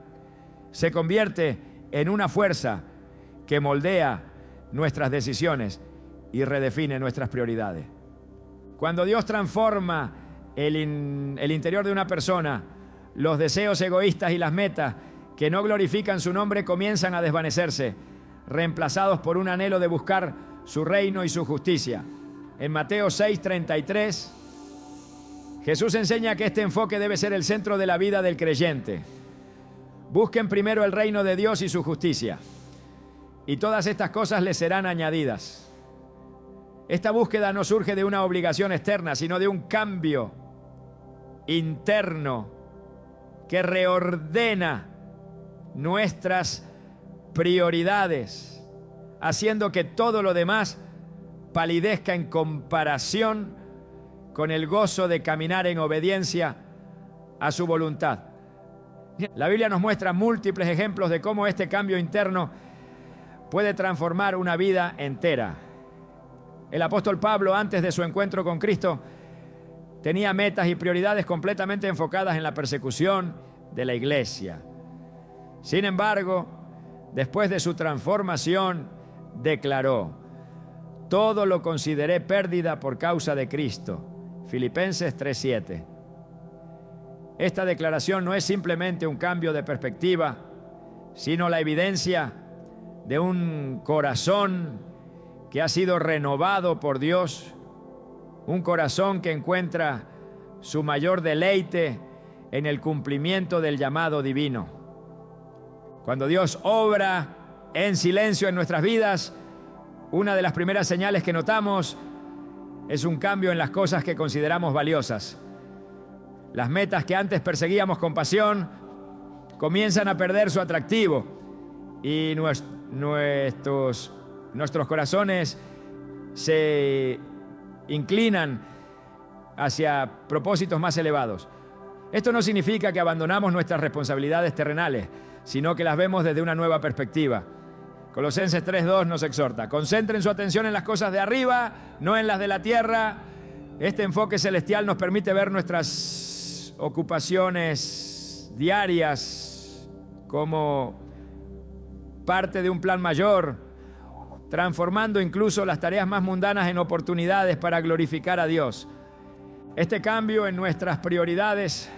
se convierte en una fuerza que moldea nuestras decisiones y redefine nuestras prioridades. Cuando Dios transforma el interior de una persona, los deseos egoístas y las metas que no glorifican su nombre comienzan a desvanecerse, reemplazados por un anhelo de buscar su reino y su justicia. En Mateo 6:33, Jesús enseña que este enfoque debe ser el centro de la vida del creyente. Busquen primero el reino de Dios y su justicia, y todas estas cosas les serán añadidas. Esta búsqueda no surge de una obligación externa, sino de un cambio interno que reordena nuestras prioridades, haciendo que todo lo demás palidezca en comparación con el gozo de caminar en obediencia a su voluntad. La Biblia nos muestra múltiples ejemplos de cómo este cambio interno puede transformar una vida entera. El apóstol Pablo, antes de su encuentro con Cristo, tenía metas y prioridades completamente enfocadas en la persecución de la iglesia. Sin embargo, después de su transformación, declaró: todo lo consideré pérdida por causa de Cristo. Filipenses 3:7. Esta declaración no es simplemente un cambio de perspectiva, sino la evidencia de un corazón que ha sido renovado por Dios, un corazón que encuentra su mayor deleite en el cumplimiento del llamado divino. Cuando Dios obra en silencio en nuestras vidas, una de las primeras señales que notamos es un cambio en las cosas que consideramos valiosas. Las metas que antes perseguíamos con pasión comienzan a perder su atractivo y nuestros corazones se inclinan hacia propósitos más elevados. Esto no significa que abandonamos nuestras responsabilidades terrenales, sino que las vemos desde una nueva perspectiva. Colosenses 3:2 nos exhorta: concentren su atención en las cosas de arriba, no en las de la tierra. Este enfoque celestial nos permite ver nuestras ocupaciones diarias como parte de un plan mayor, transformando incluso las tareas más mundanas en oportunidades para glorificar a Dios. Este cambio en nuestras prioridades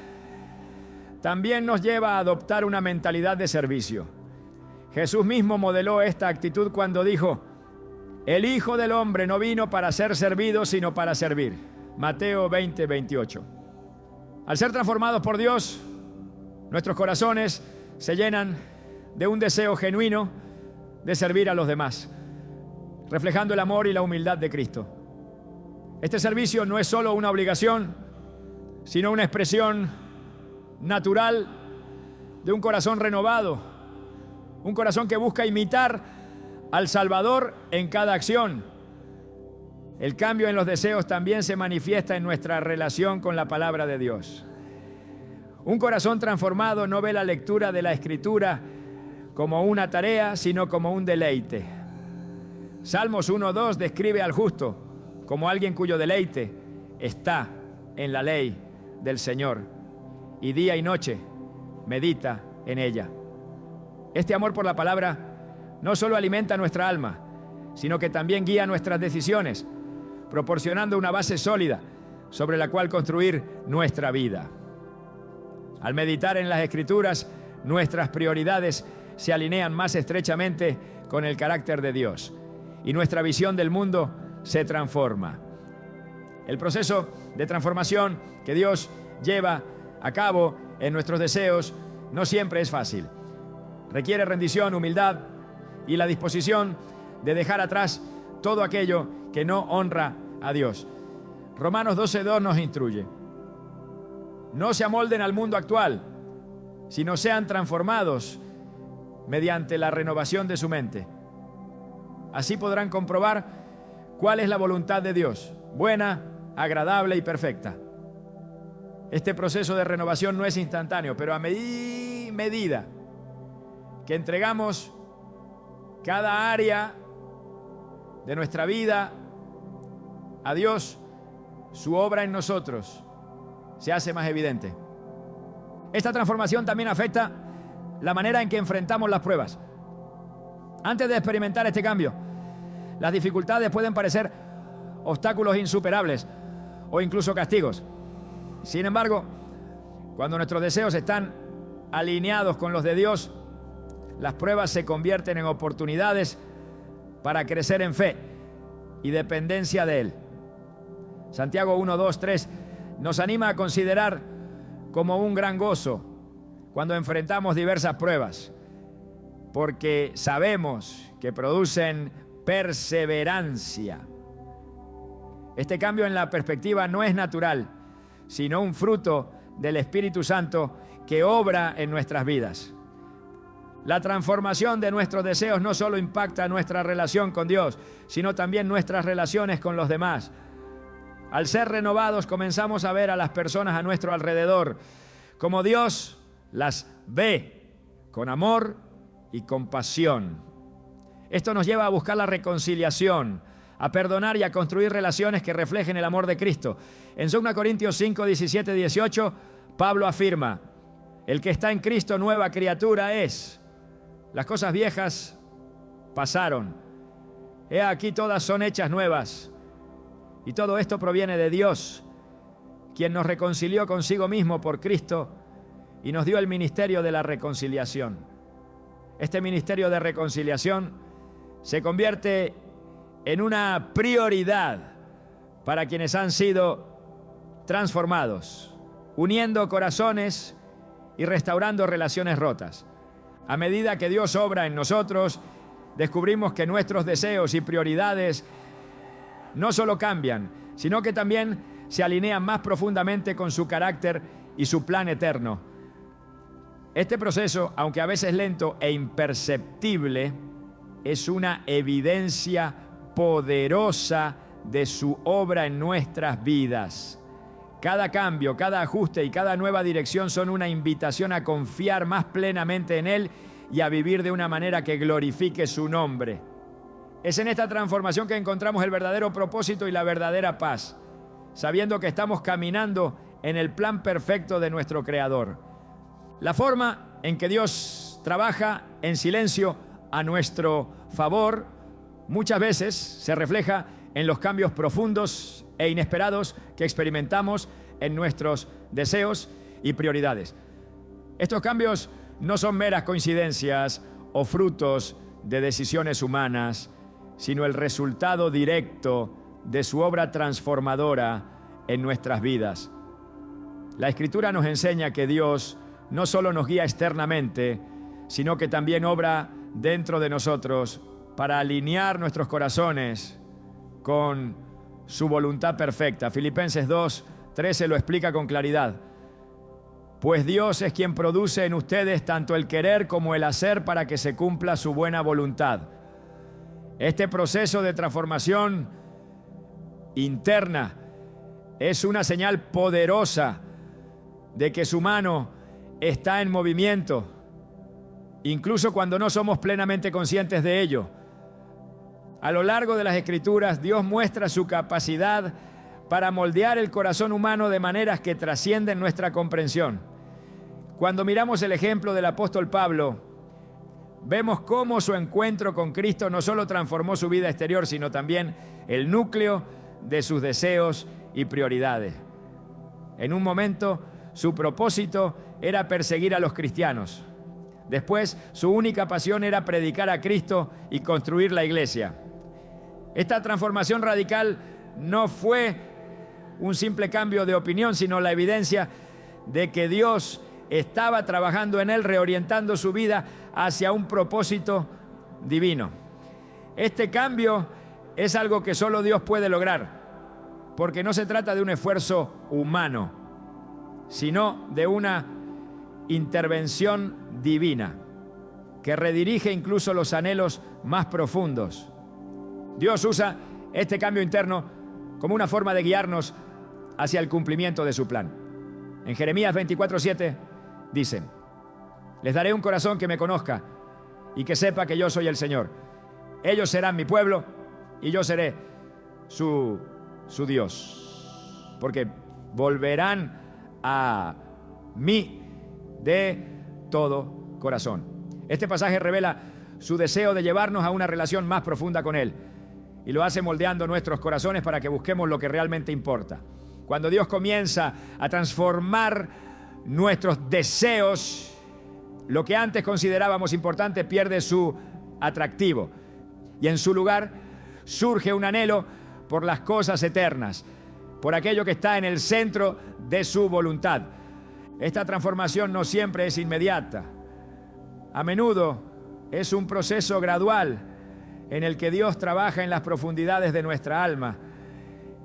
también nos lleva a adoptar una mentalidad de servicio. Jesús mismo modeló esta actitud cuando dijo: el Hijo del Hombre no vino para ser servido, sino para servir. Mateo 20:28. Al ser transformados por Dios, nuestros corazones se llenan de un deseo genuino de servir a los demás, reflejando el amor y la humildad de Cristo. Este servicio no es solo una obligación, sino una expresión natural de un corazón renovado, un corazón que busca imitar al Salvador en cada acción. El cambio en los deseos también se manifiesta en nuestra relación con la palabra de Dios. Un corazón transformado no ve la lectura de la Escritura como una tarea, sino como un deleite. Salmos 1:2 describe al justo como alguien cuyo deleite está en la ley del Señor, y día y noche medita en ella. Este amor por la palabra no solo alimenta nuestra alma, sino que también guía nuestras decisiones, proporcionando una base sólida sobre la cual construir nuestra vida. Al meditar en las Escrituras, nuestras prioridades se alinean más estrechamente con el carácter de Dios y nuestra visión del mundo se transforma. El proceso de transformación que Dios lleva a cabo en nuestros deseos no siempre es fácil. Requiere rendición, humildad y la disposición de dejar atrás todo aquello que no honra a Dios. Romanos 12:2 nos instruye: no se amolden al mundo actual, sino sean transformados mediante la renovación de su mente. Así podrán comprobar cuál es la voluntad de Dios, buena, agradable y perfecta. Este proceso de renovación no es instantáneo, pero a medida que entregamos cada área de nuestra vida a Dios, su obra en nosotros se hace más evidente. Esta transformación también afecta la manera en que enfrentamos las pruebas. Antes de experimentar este cambio, las dificultades pueden parecer obstáculos insuperables o incluso castigos. Sin embargo, cuando nuestros deseos están alineados con los de Dios, las pruebas se convierten en oportunidades para crecer en fe y dependencia de Él. Santiago 1, 2, 3 nos anima a considerar como un gran gozo cuando enfrentamos diversas pruebas, porque sabemos que producen perseverancia. Este cambio en la perspectiva no es natural, sino un fruto del Espíritu Santo que obra en nuestras vidas. La transformación de nuestros deseos no solo impacta nuestra relación con Dios, sino también nuestras relaciones con los demás. Al ser renovados, comenzamos a ver a las personas a nuestro alrededor como Dios las ve, con amor y compasión. Esto nos lleva a buscar la reconciliación, a perdonar y a construir relaciones que reflejen el amor de Cristo. En 2 Corintios 5, 17, 18, Pablo afirma: el que está en Cristo, nueva criatura es. Las cosas viejas pasaron. He aquí, todas son hechas nuevas. Y todo esto proviene de Dios, quien nos reconcilió consigo mismo por Cristo y nos dio el ministerio de la reconciliación. Este ministerio de reconciliación se convierte en una prioridad para quienes han sido transformados, uniendo corazones y restaurando relaciones rotas. A medida que Dios obra en nosotros, descubrimos que nuestros deseos y prioridades no solo cambian, sino que también se alinean más profundamente con su carácter y su plan eterno. Este proceso, aunque a veces lento e imperceptible, es una evidencia poderosa de su obra en nuestras vidas. Cada cambio, cada ajuste y cada nueva dirección son una invitación a confiar más plenamente en Él y a vivir de una manera que glorifique su nombre. Es en esta transformación que encontramos el verdadero propósito y la verdadera paz, sabiendo que estamos caminando en el plan perfecto de nuestro Creador. La forma en que Dios trabaja en silencio a nuestro favor muchas veces se refleja en los cambios profundos e inesperados que experimentamos en nuestros deseos y prioridades. Estos cambios no son meras coincidencias o frutos de decisiones humanas, sino el resultado directo de su obra transformadora en nuestras vidas. La Escritura nos enseña que Dios no solo nos guía externamente, sino que también obra dentro de nosotros para alinear nuestros corazones con su voluntad perfecta. Filipenses 2:13 lo explica con claridad. Pues Dios es quien produce en ustedes tanto el querer como el hacer para que se cumpla su buena voluntad. Este proceso de transformación interna es una señal poderosa de que su mano está en movimiento, incluso cuando no somos plenamente conscientes de ello. A lo largo de las Escrituras, Dios muestra su capacidad para moldear el corazón humano de maneras que trascienden nuestra comprensión. Cuando miramos el ejemplo del apóstol Pablo, vemos cómo su encuentro con Cristo no solo transformó su vida exterior, sino también el núcleo de sus deseos y prioridades. En un momento, su propósito era perseguir a los cristianos. Después, su única pasión era predicar a Cristo y construir la iglesia. Esta transformación radical no fue un simple cambio de opinión, sino la evidencia de que Dios estaba trabajando en él, reorientando su vida hacia un propósito divino. Este cambio es algo que solo Dios puede lograr, porque no se trata de un esfuerzo humano, sino de una intervención divina que redirige incluso los anhelos más profundos. Dios usa este cambio interno como una forma de guiarnos hacia el cumplimiento de su plan. En Jeremías 24:7 dice: les daré un corazón que me conozca y que sepa que yo soy el Señor. Ellos serán mi pueblo y yo seré su Dios, porque volverán a mí de todo corazón. Este pasaje revela su deseo de llevarnos a una relación más profunda con Él, y lo hace moldeando nuestros corazones para que busquemos lo que realmente importa. Cuando Dios comienza a transformar nuestros deseos Lo que antes considerábamos importante pierde su atractivo y en su lugar surge un anhelo por las cosas eternas, por aquello que está en el centro de su voluntad. Esta transformación no siempre es inmediata. A menudo es un proceso gradual en el que Dios trabaja en las profundidades de nuestra alma,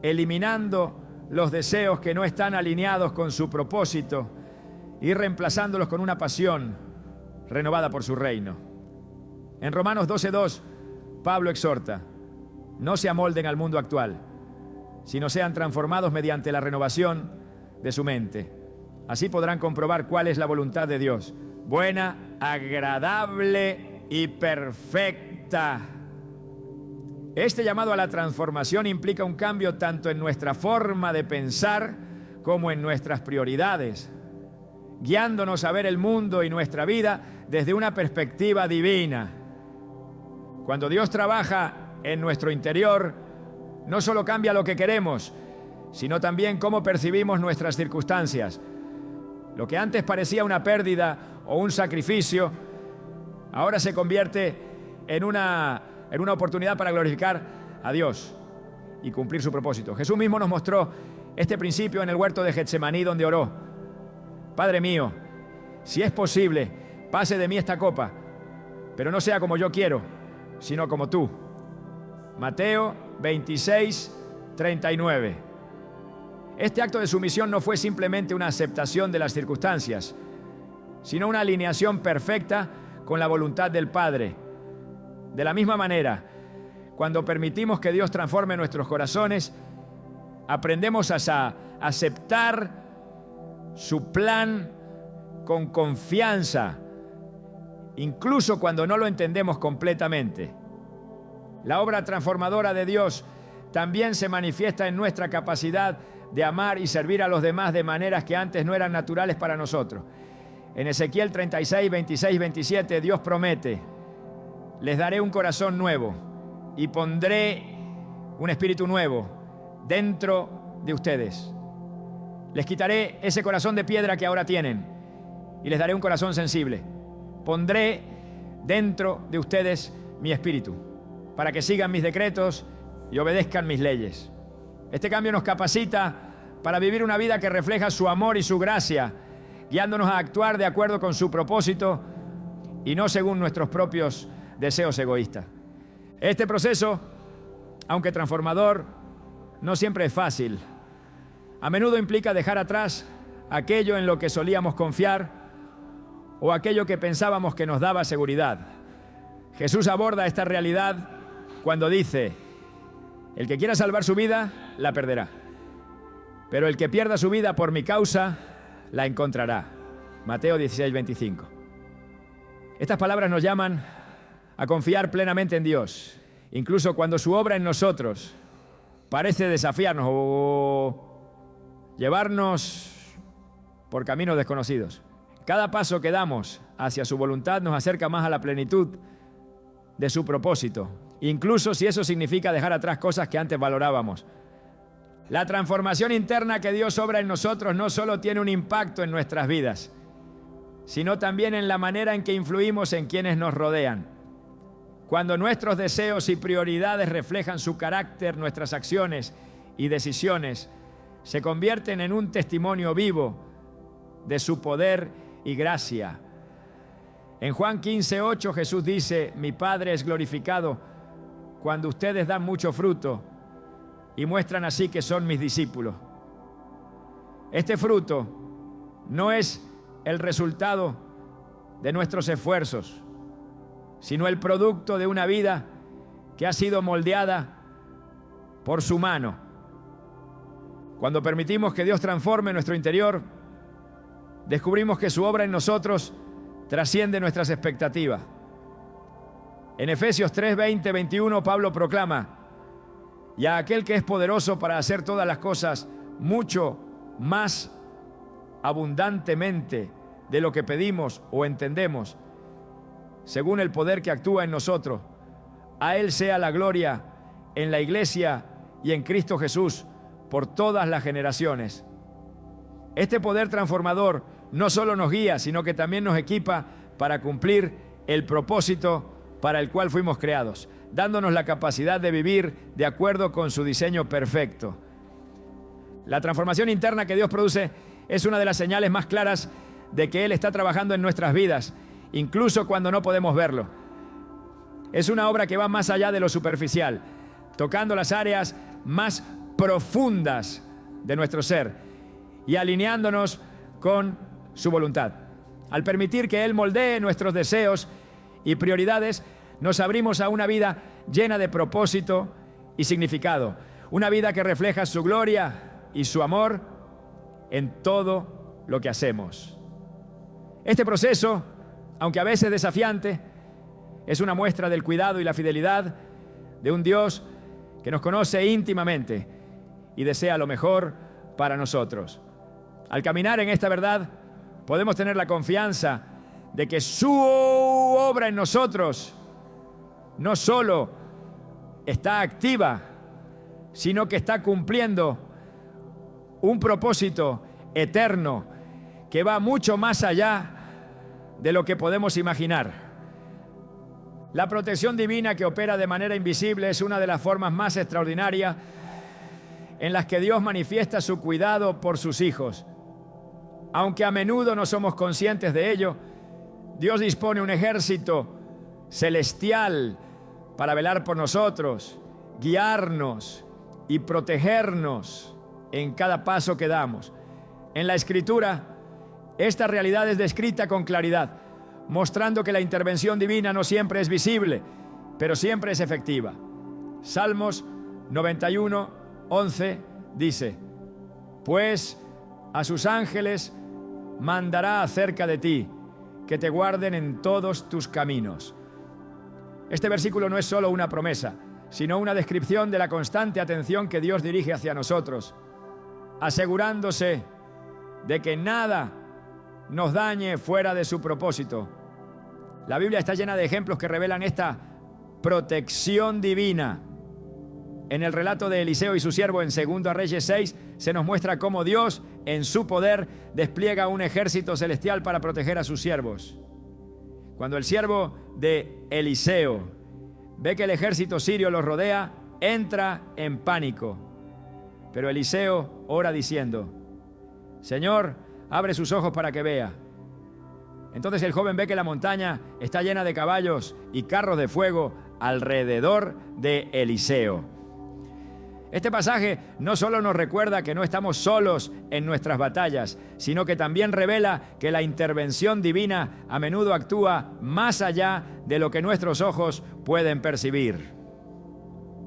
eliminando los deseos que no están alineados con su propósito y reemplazándolos con una pasión renovada por su reino. En Romanos 12:2, Pablo exhorta: no se amolden al mundo actual, sino sean transformados mediante la renovación de su mente. Así podrán comprobar cuál es la voluntad de Dios, buena, agradable y perfecta. Este llamado a la transformación implica un cambio tanto en nuestra forma de pensar como en nuestras prioridades, guiándonos a ver el mundo y nuestra vida desde una perspectiva divina. Cuando Dios trabaja en nuestro interior, no solo cambia lo que queremos, sino también cómo percibimos nuestras circunstancias. Lo que antes parecía una pérdida o un sacrificio, ahora se convierte en una oportunidad para glorificar a Dios y cumplir su propósito. Jesús mismo nos mostró este principio en el huerto de Getsemaní, donde oró: Padre mío, si es posible, pase de mí esta copa, pero no sea como yo quiero, sino como tú. Mateo 26:39. Este acto de sumisión no fue simplemente una aceptación de las circunstancias, sino una alineación perfecta con la voluntad del Padre. De la misma manera, cuando permitimos que Dios transforme nuestros corazones, aprendemos a aceptar su plan con confianza, incluso cuando no lo entendemos completamente. La obra transformadora de Dios también se manifiesta en nuestra capacidad de amar y servir a los demás de maneras que antes no eran naturales para nosotros. En Ezequiel 36, 26, 27, Dios promete: les daré un corazón nuevo y pondré un espíritu nuevo dentro de ustedes. Les quitaré ese corazón de piedra que ahora tienen y les daré un corazón sensible. Pondré dentro de ustedes mi espíritu para que sigan mis decretos y obedezcan mis leyes. Este cambio nos capacita para vivir una vida que refleja su amor y su gracia, guiándonos a actuar de acuerdo con su propósito y no según nuestros propios deseos egoístas. Este proceso, aunque transformador, no siempre es fácil. A menudo implica dejar atrás aquello en lo que solíamos confiar o aquello que pensábamos que nos daba seguridad. Jesús aborda esta realidad cuando dice: el que quiera salvar su vida, la perderá. Pero el que pierda su vida por mi causa, la encontrará. Mateo 16:25. Estas palabras nos llaman a confiar plenamente en Dios, incluso cuando su obra en nosotros parece desafiarnos o llevarnos por caminos desconocidos. Cada paso que damos hacia su voluntad nos acerca más a la plenitud de su propósito, incluso si eso significa dejar atrás cosas que antes valorábamos. La transformación interna que Dios obra en nosotros no solo tiene un impacto en nuestras vidas, sino también en la manera en que influimos en quienes nos rodean. Cuando nuestros deseos y prioridades reflejan su carácter, nuestras acciones y decisiones se convierten en un testimonio vivo de su poder y gracia. En Juan 15:8 Jesús dice: mi Padre es glorificado cuando ustedes dan mucho fruto y muestran así que son mis discípulos. Este fruto no es el resultado de nuestros esfuerzos, sino el producto de una vida que ha sido moldeada por su mano. Cuando permitimos que Dios transforme nuestro interior, descubrimos que su obra en nosotros trasciende nuestras expectativas. En Efesios 3, 20, 21, Pablo proclama: y a aquel que es poderoso para hacer todas las cosas mucho más abundantemente de lo que pedimos o entendemos, según el poder que actúa en nosotros, a Él sea la gloria en la iglesia y en Cristo Jesús por todas las generaciones. Este poder transformador no solo nos guía, sino que también nos equipa para cumplir el propósito para el cual fuimos creados, dándonos la capacidad de vivir de acuerdo con su diseño perfecto. La transformación interna que Dios produce es una de las señales más claras de que Él está trabajando en nuestras vidas, incluso cuando no podemos verlo. Es una obra que va más allá de lo superficial, tocando las áreas más profundas de nuestro ser y alineándonos con su voluntad. Al permitir que Él moldee nuestros deseos y prioridades, nos abrimos a una vida llena de propósito y significado. Una vida que refleja su gloria y su amor en todo lo que hacemos. Este proceso, aunque a veces desafiante, es una muestra del cuidado y la fidelidad de un Dios que nos conoce íntimamente y desea lo mejor para nosotros. Al caminar en esta verdad, podemos tener la confianza de que su obra en nosotros no solo está activa, sino que está cumpliendo un propósito eterno que va mucho más allá de lo que podemos imaginar. La protección divina que opera de manera invisible es una de las formas más extraordinarias en las que Dios manifiesta su cuidado por sus hijos. Aunque a menudo no somos conscientes de ello, Dios dispone un ejército celestial para velar por nosotros, guiarnos y protegernos en cada paso que damos. En la Escritura, esta realidad es descrita con claridad, mostrando que la intervención divina no siempre es visible, pero siempre es efectiva. Salmos 91, 11 dice: pues a sus ángeles mandará acerca de ti, que te guarden en todos tus caminos. Este versículo no es solo una promesa, sino una descripción de la constante atención que Dios dirige hacia nosotros, asegurándose de que nada nos dañe fuera de su propósito. La Biblia está llena de ejemplos que revelan esta protección divina. En el relato de Eliseo y su siervo en 2 Reyes 6 se nos muestra cómo Dios, en su poder, despliega un ejército celestial para proteger a sus siervos. Cuando el siervo de Eliseo ve que el ejército sirio los rodea, entra en pánico. Pero Eliseo ora diciendo: Señor, abre sus ojos para que vea. Entonces el joven ve que la montaña está llena de caballos y carros de fuego alrededor de Eliseo. Este pasaje no solo nos recuerda que no estamos solos en nuestras batallas, sino que también revela que la intervención divina a menudo actúa más allá de lo que nuestros ojos pueden percibir.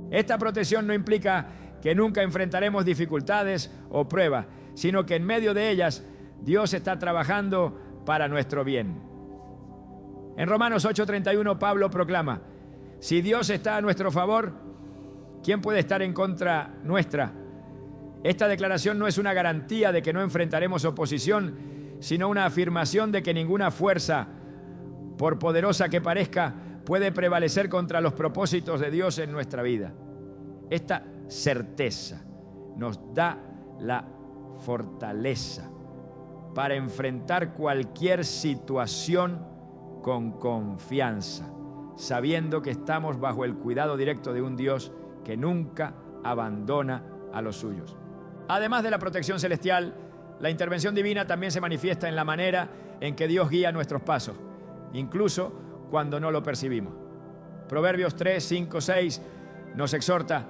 Esta protección no implica que nunca enfrentaremos dificultades o pruebas, sino que en medio de ellas Dios está trabajando para nuestro bien. En Romanos 8:31 Pablo proclama: si Dios está a nuestro favor, ¿quién puede estar en contra nuestra? Esta declaración no es una garantía de que no enfrentaremos oposición, sino una afirmación de que ninguna fuerza, por poderosa que parezca, puede prevalecer contra los propósitos de Dios en nuestra vida. Esta certeza nos da la fortaleza para enfrentar cualquier situación con confianza, sabiendo que estamos bajo el cuidado directo de un Dios que nunca abandona a los suyos. Además de la protección celestial, la intervención divina también se manifiesta en la manera en que Dios guía nuestros pasos, incluso cuando no lo percibimos. Proverbios 3, 5, 6 nos exhorta: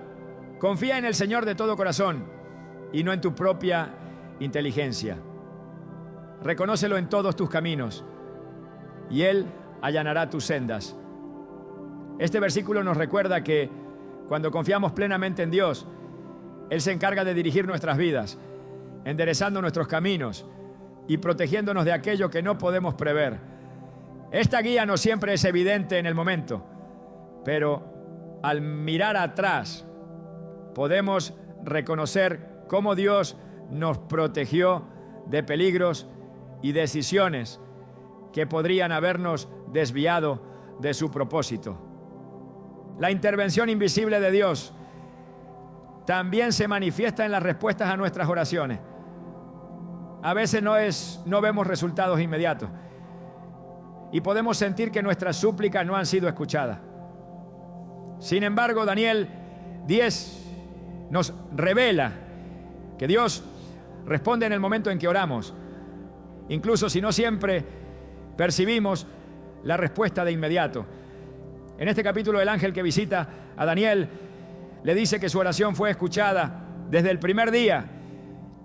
confía en el Señor de todo corazón y no en tu propia inteligencia. Reconócelo en todos tus caminos y Él allanará tus sendas. Este versículo nos recuerda que cuando confiamos plenamente en Dios, Él se encarga de dirigir nuestras vidas, enderezando nuestros caminos y protegiéndonos de aquello que no podemos prever. Esta guía no siempre es evidente en el momento, pero al mirar atrás podemos reconocer cómo Dios nos protegió de peligros y decisiones que podrían habernos desviado de su propósito. La intervención invisible de Dios también se manifiesta en las respuestas a nuestras oraciones. A veces no vemos resultados inmediatos. y podemos sentir que nuestras súplicas no han sido escuchadas. Sin embargo, Daniel 10 nos revela que Dios responde en el momento en que oramos, incluso si no siempre percibimos la respuesta de inmediato. En este capítulo, el ángel que visita a Daniel le dice que su oración fue escuchada desde el primer día,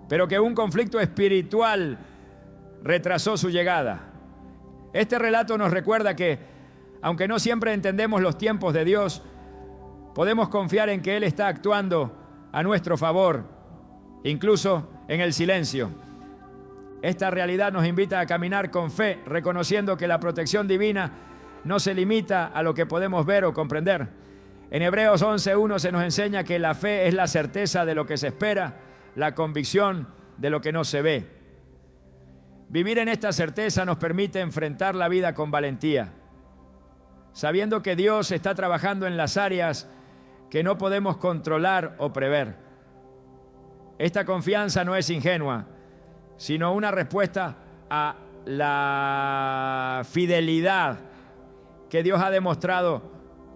pero que un conflicto espiritual retrasó su llegada. Este relato nos recuerda que, aunque no siempre entendemos los tiempos de Dios, podemos confiar en que Él está actuando a nuestro favor, incluso en el silencio. Esta realidad nos invita a caminar con fe, reconociendo que la protección divina no se limita a lo que podemos ver o comprender. En Hebreos 11:1 se nos enseña que la fe es la certeza de lo que se espera, la convicción de lo que no se ve. Vivir en esta certeza nos permite enfrentar la vida con valentía, sabiendo que Dios está trabajando en las áreas que no podemos controlar o prever. Esta confianza no es ingenua, sino una respuesta a la fidelidad que Dios ha demostrado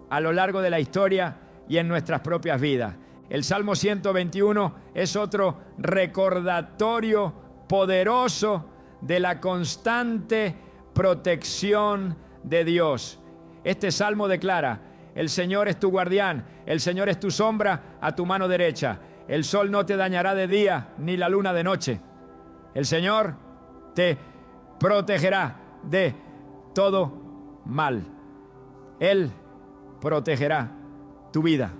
a lo largo de la historia y en nuestras propias vidas. El Salmo 121 es otro recordatorio poderoso de la constante protección de Dios. Este salmo declara: el Señor es tu guardián, el Señor es tu sombra a tu mano derecha. El sol no te dañará de día, ni la luna de noche. El Señor te protegerá de todo mal. Él protegerá tu vida.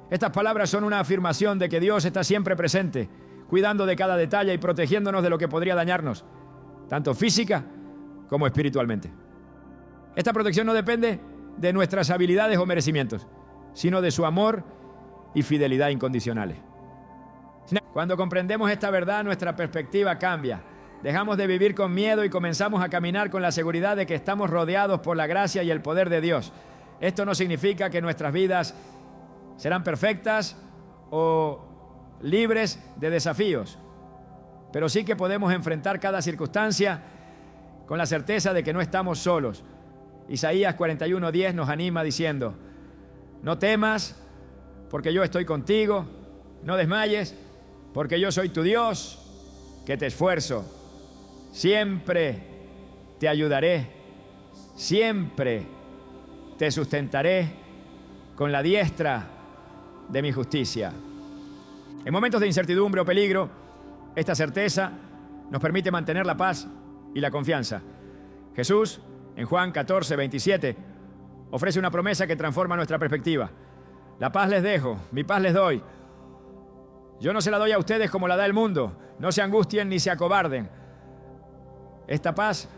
Estas palabras son una afirmación de que Dios está siempre presente, cuidando de cada detalle y protegiéndonos de lo que podría dañarnos, tanto física como espiritualmente. Esta protección no depende de nuestras habilidades o merecimientos, sino de su amor y fidelidad incondicionales. Cuando comprendemos esta verdad, nuestra perspectiva cambia. Dejamos de vivir con miedo y comenzamos a caminar con la seguridad de que estamos rodeados por la gracia y el poder de Dios. Esto no significa que nuestras vidas serán perfectas o libres de desafíos, pero sí que podemos enfrentar cada circunstancia con la certeza de que no estamos solos. Isaías 41:10 nos anima diciendo: no temas, porque yo estoy contigo, no desmayes, porque yo soy tu Dios, que te esfuerzo. Siempre te ayudaré, siempre te sustentaré con la diestra de mi justicia. En momentos de incertidumbre o peligro, esta certeza nos permite mantener la paz y la confianza. Jesús, en Juan 14:27, ofrece una promesa que transforma nuestra perspectiva. La paz les dejo, mi paz les doy. Yo no se la doy a ustedes como la da el mundo. No se angustien ni se acobarden. Esta paz,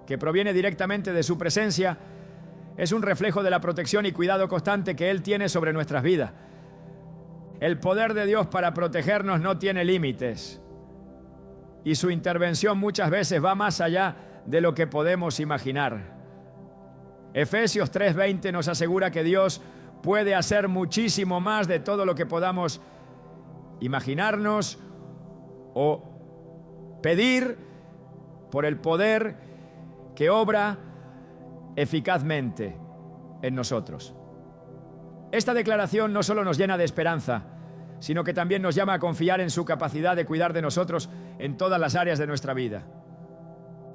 que proviene directamente de su presencia, es un reflejo de la protección y cuidado constante que Él tiene sobre nuestras vidas. El poder de Dios para protegernos no tiene límites, y su intervención muchas veces va más allá de lo que podemos imaginar. Efesios 3:20 nos asegura que Dios puede hacer muchísimo más de todo lo que podamos imaginarnos o pedir por el poder que obra eficazmente en nosotros. Esta declaración no solo nos llena de esperanza, sino que también nos llama a confiar en su capacidad de cuidar de nosotros en todas las áreas de nuestra vida.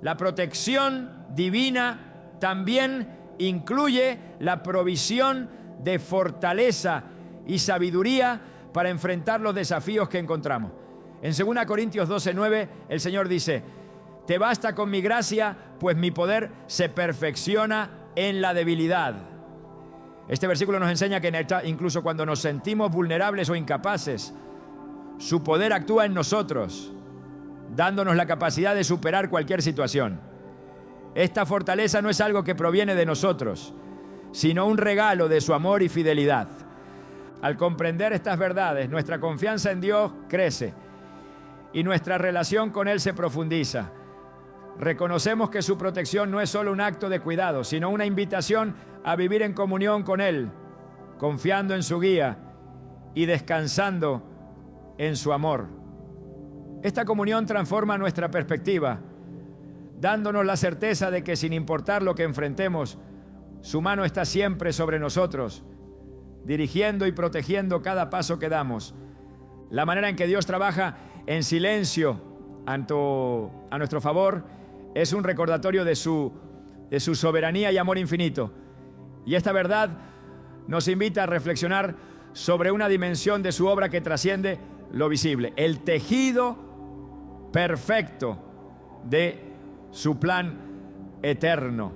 La protección divina también incluye la provisión de fortaleza y sabiduría para enfrentar los desafíos que encontramos. En 2 Corintios 12:9, el Señor dice: te basta con mi gracia, pues mi poder se perfecciona en la debilidad. Este versículo nos enseña que incluso cuando nos sentimos vulnerables o incapaces, su poder actúa en nosotros, dándonos la capacidad de superar cualquier situación. Esta fortaleza no es algo que proviene de nosotros, sino un regalo de su amor y fidelidad. Al comprender estas verdades, nuestra confianza en Dios crece y nuestra relación con Él se profundiza. Reconocemos que su protección no es solo un acto de cuidado, sino una invitación a vivir en comunión con Él, confiando en su guía y descansando en su amor. Esta comunión transforma nuestra perspectiva, dándonos la certeza de que sin importar lo que enfrentemos, su mano está siempre sobre nosotros, dirigiendo y protegiendo cada paso que damos. La manera en que Dios trabaja en silencio a nuestro favor es un recordatorio de su soberanía y amor infinito. Y esta verdad nos invita a reflexionar sobre una dimensión de su obra que trasciende lo visible, el tejido perfecto de su plan eterno.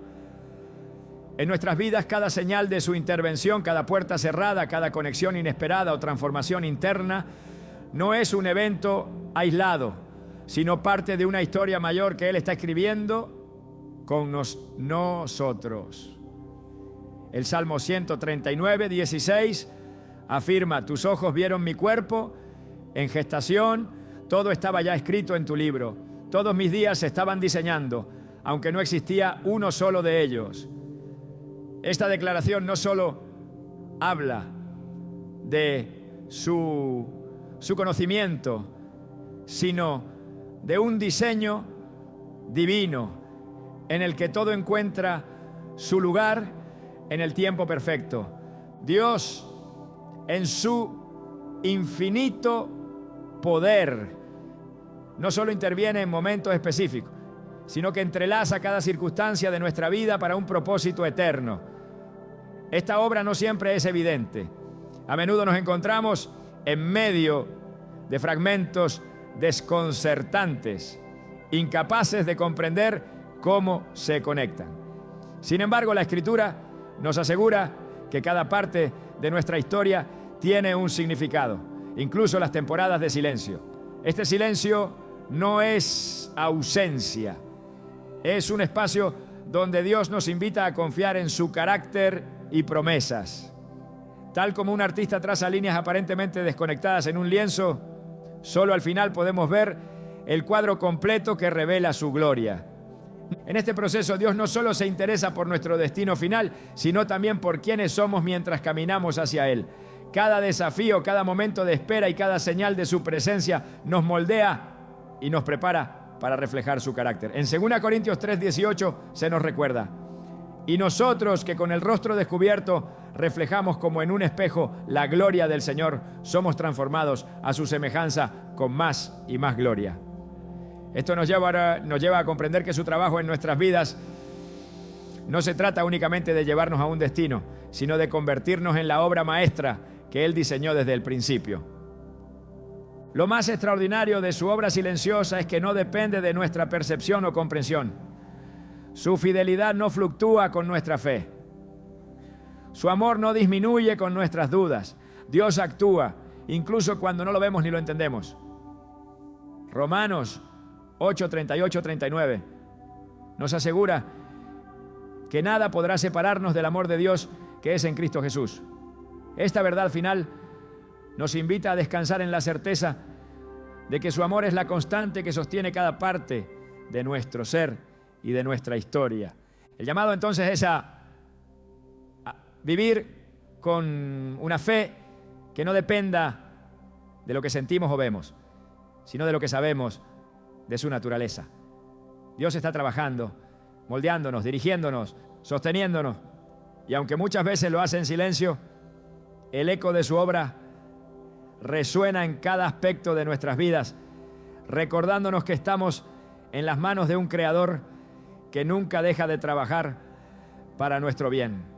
En nuestras vidas, cada señal de su intervención, cada puerta cerrada, cada conexión inesperada o transformación interna, no es un evento aislado, sino parte de una historia mayor que Él está escribiendo con nosotros. El Salmo 139, 16 afirma: tus ojos vieron mi cuerpo en gestación, todo estaba ya escrito en tu libro, todos mis días se estaban diseñando, aunque no existía uno solo de ellos. Esta declaración no solo habla de su conocimiento, sino de un diseño divino en el que todo encuentra su lugar en el tiempo perfecto. Dios, en su infinito poder, no solo interviene en momentos específicos, sino que entrelaza cada circunstancia de nuestra vida para un propósito eterno. Esta obra no siempre es evidente. A menudo nos encontramos en medio de fragmentos desconcertantes, incapaces de comprender cómo se conectan. Sin embargo, la Escritura nos asegura que cada parte de nuestra historia tiene un significado, incluso las temporadas de silencio. Este silencio no es ausencia, es un espacio donde Dios nos invita a confiar en su carácter y promesas. Tal como un artista traza líneas aparentemente desconectadas en un lienzo, solo al final podemos ver el cuadro completo que revela su gloria. En este proceso, Dios no solo se interesa por nuestro destino final, sino también por quiénes somos mientras caminamos hacia Él. Cada desafío, cada momento de espera y cada señal de su presencia nos moldea y nos prepara para reflejar su carácter. En 2 Corintios 3:18 se nos recuerda: y nosotros que con el rostro descubierto reflejamos como en un espejo la gloria del Señor, somos transformados a su semejanza con más y más gloria. Esto nos lleva a comprender que su trabajo en nuestras vidas no se trata únicamente de llevarnos a un destino, sino de convertirnos en la obra maestra que Él diseñó desde el principio. Lo más extraordinario de su obra silenciosa es que no depende de nuestra percepción o comprensión. Su fidelidad no fluctúa con nuestra fe. Su amor no disminuye con nuestras dudas. Dios actúa, incluso cuando no lo vemos ni lo entendemos. Romanos 8, 38, 39 nos asegura que nada podrá separarnos del amor de Dios que es en Cristo Jesús. Esta verdad final nos invita a descansar en la certeza de que su amor es la constante que sostiene cada parte de nuestro ser y de nuestra historia. El llamado entonces es a vivir con una fe que no dependa de lo que sentimos o vemos, sino de lo que sabemos de su naturaleza. Dios está trabajando, moldeándonos, dirigiéndonos, sosteniéndonos, y aunque muchas veces lo hace en silencio, el eco de su obra resuena en cada aspecto de nuestras vidas, recordándonos que estamos en las manos de un Creador que nunca deja de trabajar para nuestro bien.